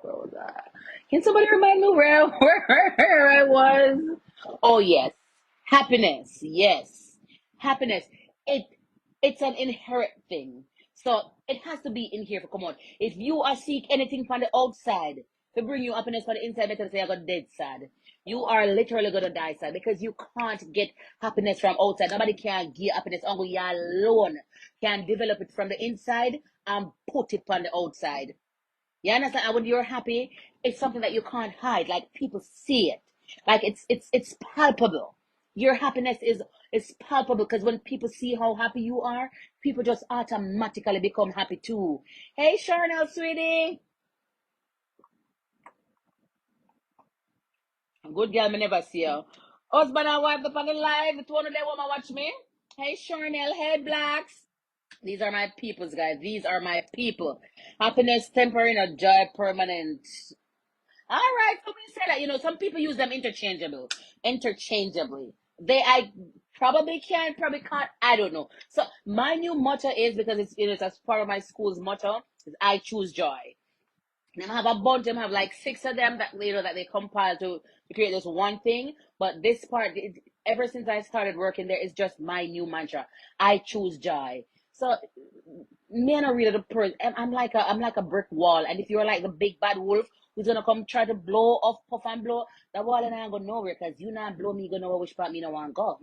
was that? Can somebody remind me where I was? Oh yes. Happiness. Yes. Happiness. It it's an inherent thing. So it has to be in here for come on. If you are seek anything from the outside to bring you happiness from the inside, better say I got dead sad. You are literally gonna die sad because you can't get happiness from outside. Nobody can give happiness. Only you alone can develop it from the inside and put it on the outside. You understand? And when you're happy, it's something that you can't hide. Like people see it. Like it's palpable. Your happiness is palpable because when people see how happy you are, people just automatically become happy too. Hey Charnel, sweetie. Good girl, me never see you. Husband and wife up on the live. It's one of them woman watch me. Hey Charnel, hey Blacks. These are my peoples, guys. These are my people. Happiness temporary, and joy permanent. All right, so we say that some people use them interchangeably. Interchangeably, they I Probably can, probably can't. I don't know. So my new motto is, because it's as part of my school's motto, is I choose joy. And I have a bunch. Them have like 6 of them that that they compile to create this one thing. But this part, ever since I started working there, is just my new mantra. I choose joy. So me and I really the person. I'm like a brick wall. And if you're like the big bad wolf who's gonna come try to blow off, puff and blow, that wall and I ain't go nowhere, because you not blow me, gonna know which part me no want go.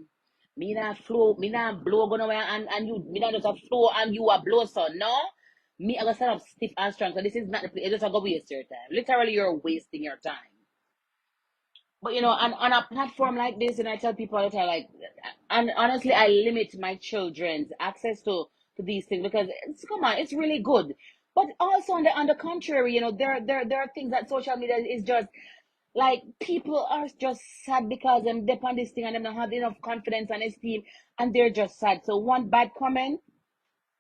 Me not flow, me not blow go nowhere, and you me not just a flow and you a blow, so no. Me, I gonna stand up stiff and strong. So this is not the place. It's just gonna waste your time. Literally, you're wasting your time. But on a platform like this, and I tell people all the time, like, and honestly, I limit my children's access to these things, because come on, it's really good. But also on the contrary, there are things that social media is just like, people are just sad because them dep on this thing and them don't have enough confidence and esteem, and they're just sad. So one bad comment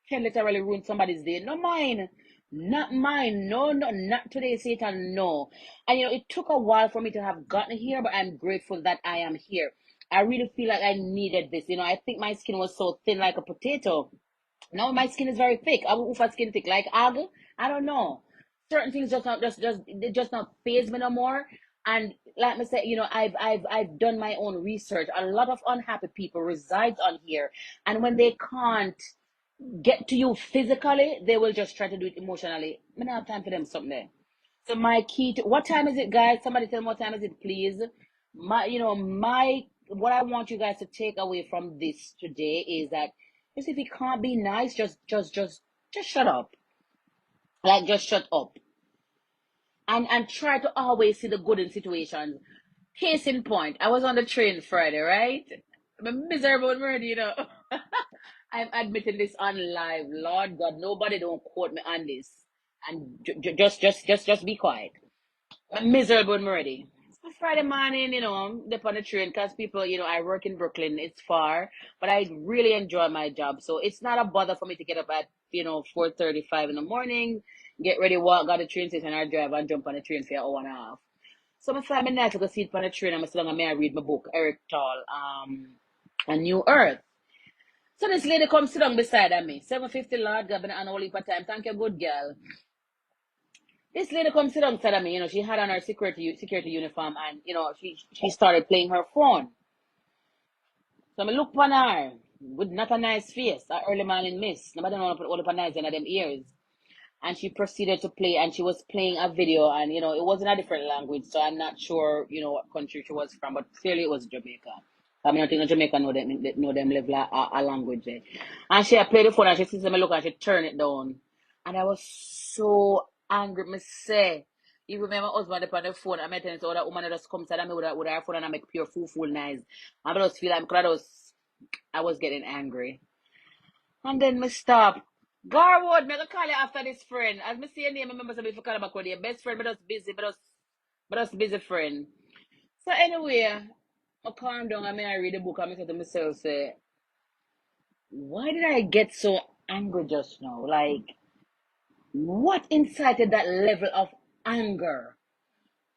can literally ruin somebody's day. Not mine. Not mine. No, no, not today, Satan. No. And it took a while for me to have gotten here, but I'm grateful that I am here. I really feel like I needed this. I think my skin was so thin like a potato. Now my skin is very thick. I will skin thick like ag. I don't know. Certain things just not just they just not phase me no more. And like I said, I've done my own research. A lot of unhappy people reside on here, and when they can't get to you physically, they will just try to do it emotionally. I don't have time for them something there. So my key to what time is it, guys? Somebody tell me what time is it, please. My what I want you guys to take away from this today is that, just if you can't be nice, just shut up. Like, just shut up. And try to always see the good in situations. Case in point, I was on the train Friday, right? I'm a miserable word. I'm admitting this on live. Lord God, nobody don't quote me on this. And just be quiet. I'm miserable already. So Friday morning, I'm up on the train, because people, I work in Brooklyn. It's far, but I really enjoy my job. So it's not a bother for me to get up at 4:35 in the morning, get ready, walk, got the train station, or drive and jump on the train for an hour and a half. So I find it nice to go sit on the train, and I'm still going to read my book, Eric Toll, A New Earth. So this lady comes sit down beside of me. 7:50, Lord God, been on all heap of time. Thank you, good girl. This lady comes sit down beside of me. She had on her security uniform, and she started playing her phone. So I look upon her with not a nice face, a early morning miss. Nobody know put all up a nice in them ears. And she proceeded to play, and she was playing a video, and it was in a different language, so I'm not sure what country she was from, but clearly it was Jamaica. I mean, I think Jamaica know them live like a language there. And she had played the phone, and she sees me look, and she turned it down. And I was so angry. Me say, you remember my husband up on the phone, I met him, so that woman just comes to me with her phone, and I make pure fool nice. I just feel like I was getting angry. And then me stop. Garwood, me go call you after this friend. As me see your name, I remember somebody for call back with your best friend, but just busy, but just busy friend. So anyway, I calm down, and I read the book, and I say to myself, say, why did I get so angry just now? Like, what incited that level of anger?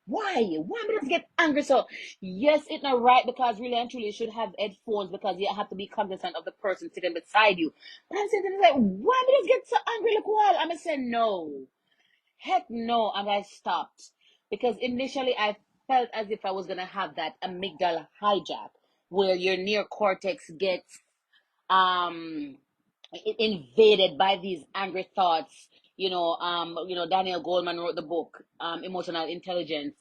Why? Why me just get angry? So yes, it's not right, because really and truly you should have headphones, because you have to be cognizant of the person sitting beside you. But I'm saying to myself, why me just get so angry? Look, while I'm saying no, heck no, and I stopped, because initially I felt as if I was gonna have that amygdala hijack, where your near cortex gets invaded by these angry thoughts. Daniel Goleman wrote the book, Emotional Intelligence,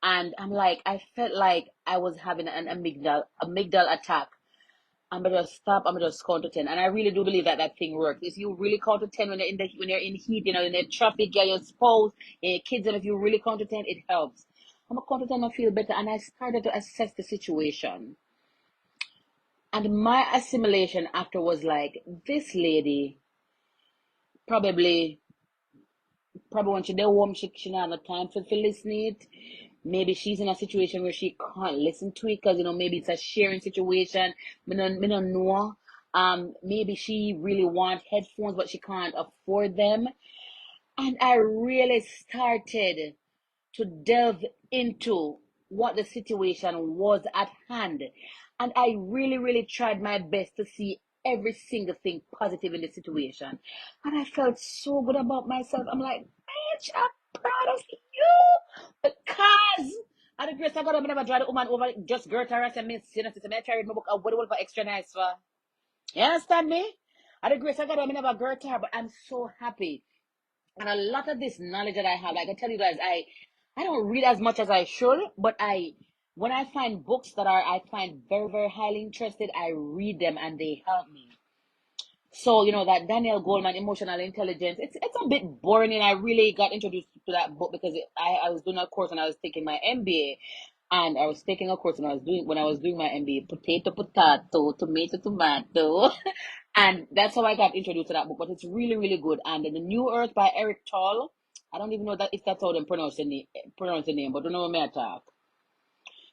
and I felt like I was having an amygdal attack. I'm gonna stop. I'm gonna just count to 10, and I really do believe that thing works. If you really count to 10 when you're in heat, in the traffic, yeah, your spouse, your kids, and if you really count to 10, it helps. I'm gonna count to 10, I feel better, and I started to assess the situation. And my assimilation after was like, this lady probably when she there home, she not have no time for listening it. Maybe she's in a situation where she can't listen to it, because maybe it's a sharing situation. Me don't know. Maybe she really want headphones, but she can't afford them. And I really started to delve into what the situation was at hand. And I really, really tried my best to see every single thing positive in the situation. And I felt so good about myself. I'm like, bitch, I'm proud of you. Because at the grace of God, I never drive the woman over just girl her and say, Miss, you know, I try to read my book. What do for extra nice for? You understand me? At the grace of God, I never girl her, but I'm so happy. And a lot of this knowledge that I have, like I tell you guys, I don't read as much as I should, but when I find books that I find very, very highly interested, I read them and they help me. So, that Daniel Goleman, Emotional Intelligence, it's a bit boring, and I really got introduced to that book because I was doing a course and I was taking my MBA. And I was taking a course when I was doing my MBA, potato, tomato, tomato. And that's how I got introduced to that book. But it's really, really good. And then The New Earth by Eric Toll. I don't even know if that's how they pronounce the name, but don't know what I talk.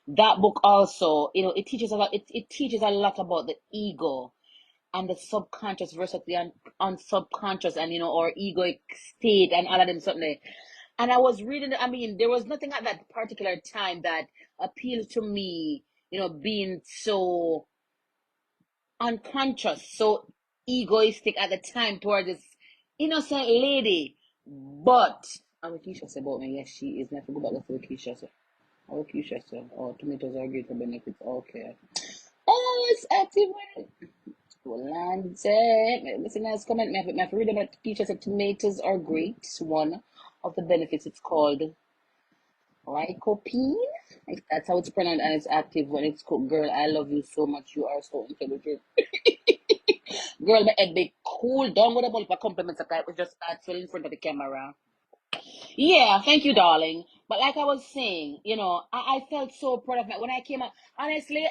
That book also, it teaches a lot. It teaches a lot about the ego and the subconscious versus the unsubconscious, and our egoic state and all of them something. And I was reading, there was nothing at that particular time that appealed to me, being so unconscious, so egoistic at the time toward this innocent lady. But how Keisha said about me, yes, she is. Not to go back to Keisha said. How Keisha said, oh, tomatoes are great for benefits. Okay. Oh, it's active. It's a nice comment. My read about Keisha said tomatoes are great. One of the benefits, it's called lycopene. If that's how it's pronounced, and it's active when it's cooked. Girl, I love you so much. You are so intelligent. Girl, my head be cool down with a bunch of compliments. Okay, it was just actually in front of the camera. Yeah, thank you, darling. But like I was saying, I felt so proud of my when I came out. Honestly,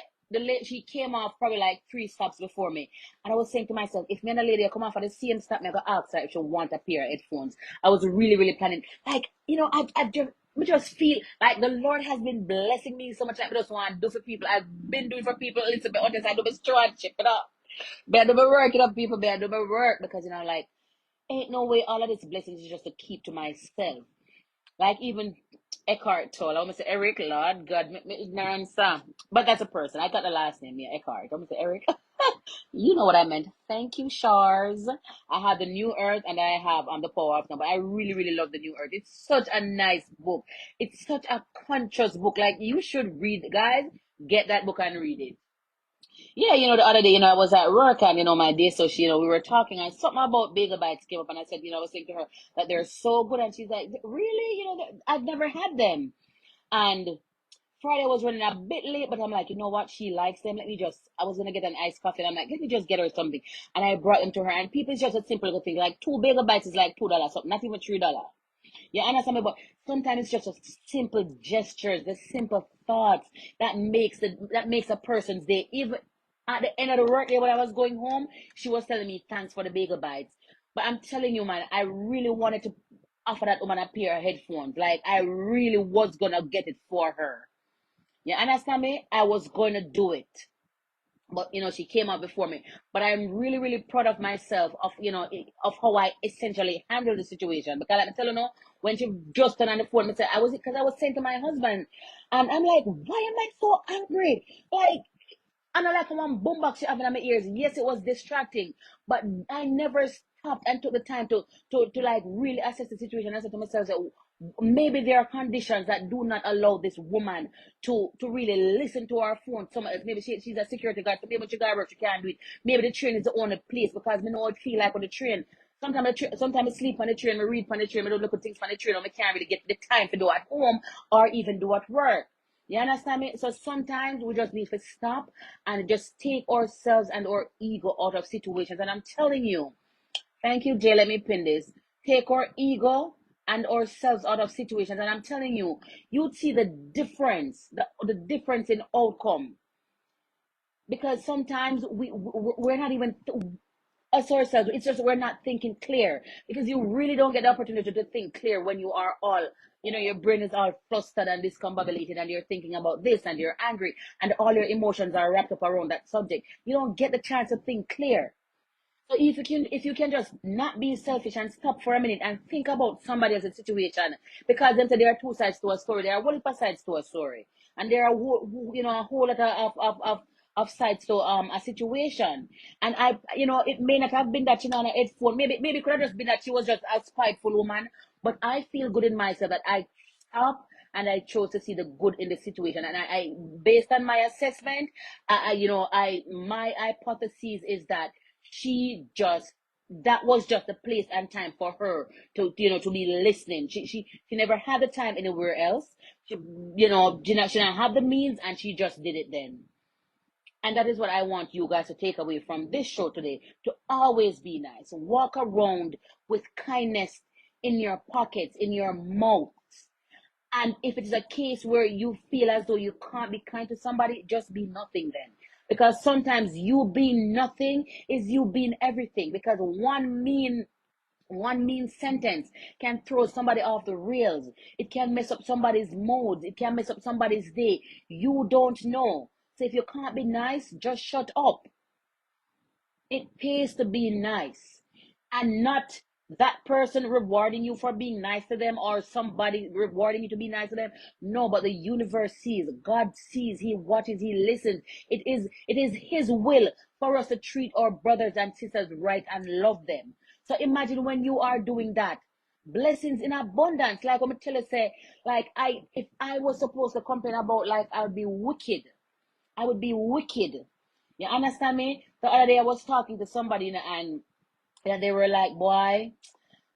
she came off probably like 3 stops before me, and I was saying to myself, if me and a lady come off at the same stop, me I go ask her if she want a pair of headphones. I was really, really planning. Like, I just feel like the Lord has been blessing me so much. Like, I just want to do for people. I've been doing for people a little bit. Honest, I do my stewardship it up. But I do my work it up, people. But I do my work because like ain't no way all of this blessings is just to keep to myself. Like even Eckhart Tolle, I want to say Eric, Lord God, make me ignorant, Sam. But that's a person. I got the last name, yeah, Eckhart. I'm going to say Eric. You know what I meant. Thank you, Shars. I have The New Earth and I have The Power of Now. But I really, really love The New Earth. It's such a nice book. It's such a conscious book. Like, you should read, guys. Get that book and read it. Yeah, the other day, I was at work and, my day, so she, we were talking and something about bagel bites came up and I said, I was saying to her that they're so good. And she's like, really? I've never had them. And Friday was running a bit late, but I'm like, you know what? She likes them. I was going to get an iced coffee. And I'm like, let me just get her something. And I brought them to her. And people, it's just a simple little thing. Like 2 bagel bites is like $2, something, not even $3. You understand me? But sometimes it's just a simple gestures, the simple thoughts that makes a person's day. Even at the end of the workday when I was going home, she was telling me thanks for the bagel bites. But I'm telling you, man, I really wanted to offer that woman a pair of headphones. Like I really was gonna get it for her. You understand me? I was gonna do it. But she came out before me. But I'm really, really proud of myself of how I essentially handled the situation. Because I'm telling you, when she just turned on the phone, I was saying to my husband, and I'm like, why am I so angry? Like, and I like one boombox she having in my ears. Yes, it was distracting, but I never stopped and took the time to like really assess the situation. I said to myself, maybe there are conditions that do not allow this woman to really listen to her phone. Maybe she's a security guard, so maybe she got work, she can't do it. Maybe the train is the only place because me know what it feel like on the train. Sometimes I sleep on the train, I read on the train, I don't look at things on the train, or I can't really get the time to do at home or even do at work. You understand me? So sometimes we just need to stop and just take ourselves and our ego out of situations. And I'm telling you, thank you, Jay. Let me pin this. Take our ego and ourselves out of situations. And I'm telling you, you'd see the difference, the difference in outcome. Because sometimes we're not even us ourselves. It's just we're not thinking clear because you really don't get the opportunity to think clear when you are all, your brain is all flustered and discombobulated and you're thinking about this and you're angry and all your emotions are wrapped up around that subject. You don't get the chance to think clear. So if you can just not be selfish and stop for a minute and think about somebody else's situation, because then there are 2 sides to a story. There are one sides to a story, and there are a whole lot of of sides to a situation. And I, it may not have been that she on a headphone. Maybe it could have just been that she was just a spiteful woman. But I feel good in myself that I stopped and I chose to see the good in the situation. And I based on my assessment, my hypothesis is that she just that was just the place and time for her to be listening. She never had the time anywhere else. She didn't have the means, and she just did it then. And that is what I want you guys to take away from this show today, to always be nice. Walk around with kindness in your pockets, in your mouth. And if it is a case where you feel as though you can't be kind to somebody, just be nothing then. Because sometimes you being nothing is you being everything. Because one mean sentence can throw somebody off the rails. It can mess up somebody's mood. It can mess up somebody's day. You don't know. So if you can't be nice, just shut up. It pays to be nice, and not that person rewarding you for being nice to them, or somebody rewarding you to be nice to them. No, but the universe sees, God sees, He watches, He listens. It is His will for us to treat our brothers and sisters right and love them. So imagine when you are doing that, blessings in abundance. Like I'm tell you, say, like if I was supposed to complain about life, I would be wicked. I would be wicked. You understand me? The other day I was talking to somebody, and they were like, boy,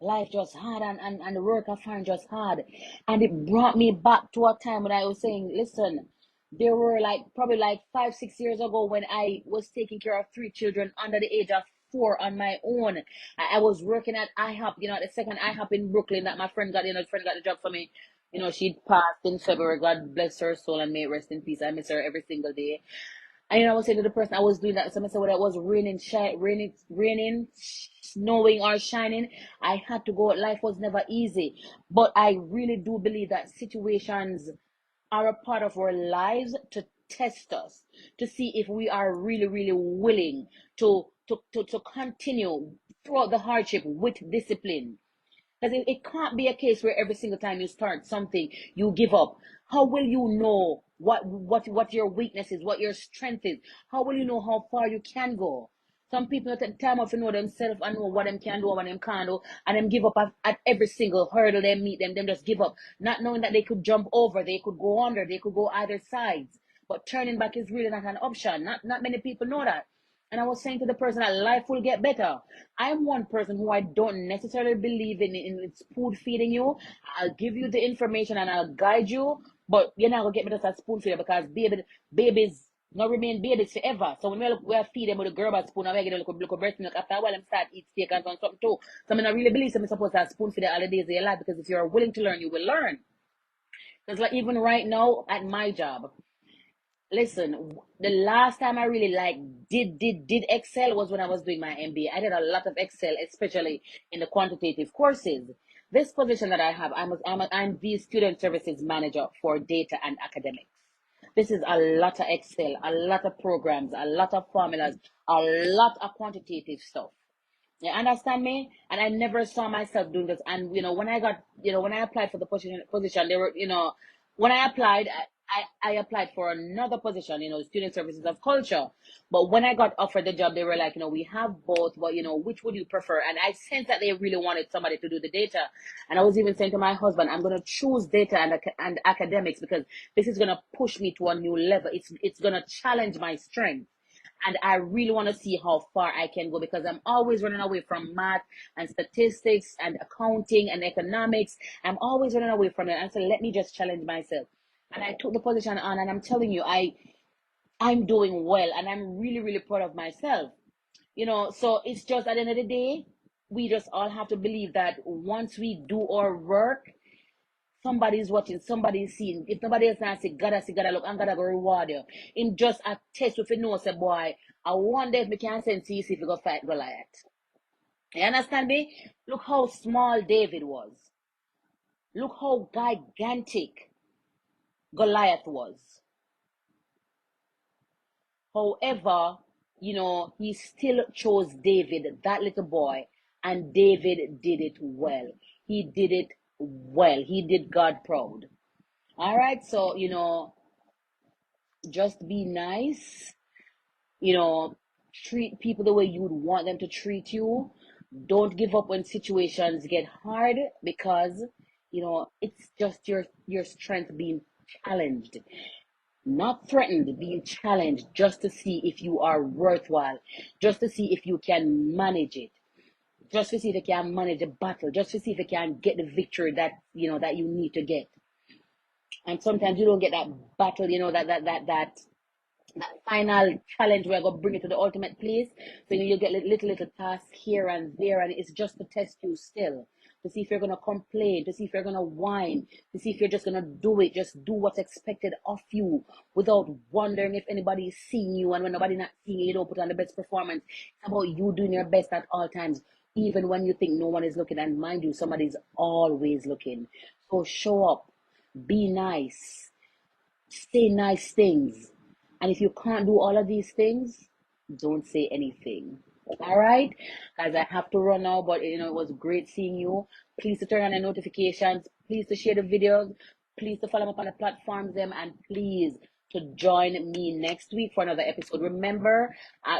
life just hard, and the work I find just hard. And it brought me back to a time when I was saying, listen, there were like probably like 5, 6 years ago when I was taking care of 3 children under the age of 4 on my own. I was working at IHOP, at the second IHOP in Brooklyn that my friend got, friend got the job for me. She'd passed in February. God bless her soul and may it rest in peace. I miss her every single day. And I was saying to the person I was doing that, so I said whether it was raining, snowing or shining, I had to go. Life was never easy. But I really do believe that situations are a part of our lives to test us, to see if we are really, really willing to continue throughout the hardship with discipline. Because it can't be a case where every single time you start something, you give up. How will you know what your weakness is, what your strength is? How will you know how far you can go? Some people at the time of know themselves and know what them can do, what them can't do, and them give up at every single hurdle they meet them just give up, not knowing that they could jump over, they could go under, they could go either sides. But turning back is really not an option. Not many people know that. And I was saying to the person that life will get better. I'm one person who I don't necessarily believe in spoon feeding you. I'll give you the information and I'll guide you, but you're not gonna get me just a spoon feeder, because babies not remain babies forever. So when we feed them with a gerber spoon, I get a little breast milk. After a while, I'm start eat steak and something too. So I not really believe I'm supposed to spoon feed all the days of your life, because if you're willing to learn, you will learn. Because like even right now at my job, listen, the last time I really like did Excel was when I was doing my MBA. I did a lot of Excel, especially in the quantitative courses. This position that I have, I'm the student services manager for data and academics. This is a lot of Excel, a lot of programs, a lot of formulas, a lot of quantitative stuff. You understand me? And I never saw myself doing this. And when I applied for the position, they were, when I applied, I applied for another position, student services of culture. But when I got offered the job, they were like, we have both, but which would you prefer? And I sensed that they really wanted somebody to do the data. And I was even saying to my husband, I'm going to choose data and academics, because this is going to push me to a new level. It's going to challenge my strength. And I really want to see how far I can go, because I'm always running away from math and statistics and accounting and economics. I'm always running away from it. And so let me just challenge myself. And I took the position on, and I'm telling you, I'm doing well, and I'm really, really proud of myself. So it's just at the end of the day, we just all have to believe that once we do our work, somebody's watching, somebody's seeing. If nobody else can see, gotta look, and gotta go reward you. In just a test with a know, say, boy, I wonder if we can send to you see if you go fight Goliath. You understand me? Look how small David was. Look how gigantic Goliath was. However, he still chose David, that little boy, and David did it well. He did it well. He did God proud. All right, so just be nice. treat people the way you would want them to treat you. Don't give up when situations get hard, because it's just your strength being challenged, not threatened, being challenged, just to see if you are worthwhile, just to see if you can manage it, just to see if you can manage a battle, just to see if you can get the victory that you need to get. And sometimes you don't get that battle, that final challenge where I go bring it to the ultimate place. So you get little tasks here and there, and it's just to test you still, to see if you're gonna complain, to see if you're gonna whine, to see if you're just gonna do it, just do what's expected of you without wondering if anybody is seeing you. And when nobody's not seeing you, you don't put on the best performance. It's about you doing your best at all times, even when you think no one is looking. And mind you, somebody's always looking. So show up, be nice, say nice things. And if you can't do all of these things, don't say anything. All right, guys, I have to run now, but it was great seeing you. Please to turn on the notifications, please to share the videos, please to follow me up on the platforms them, and please to join me next week for another episode. Remember,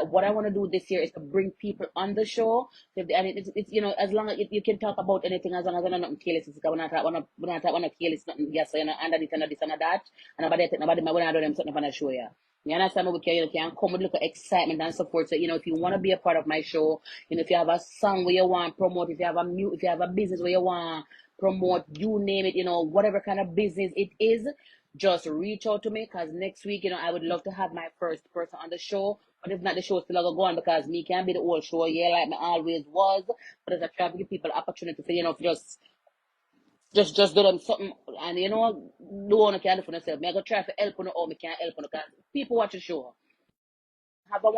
what I want to do this year is to bring people on the show, and it's as long as you can talk about anything, as long as I'm not careless. It's when I talk, when I careless, nothing. Yes, so under this and this and that, and nobody, when I do them something on the show, yeah. You understand what you can come with a little excitement and support. So, if you want to be a part of my show, if you have a song where you want to promote, if you have a business where you want to promote, you name it, whatever kind of business it is, just reach out to me, because next week, I would love to have my first person on the show. But if not, the show still go on, because me can't be the whole show, yeah, like me always was. But as I try to give people opportunity for, just do them something, and do one can do for themselves. Me I go try to help you, or me can't help you, because people watch the show. Have a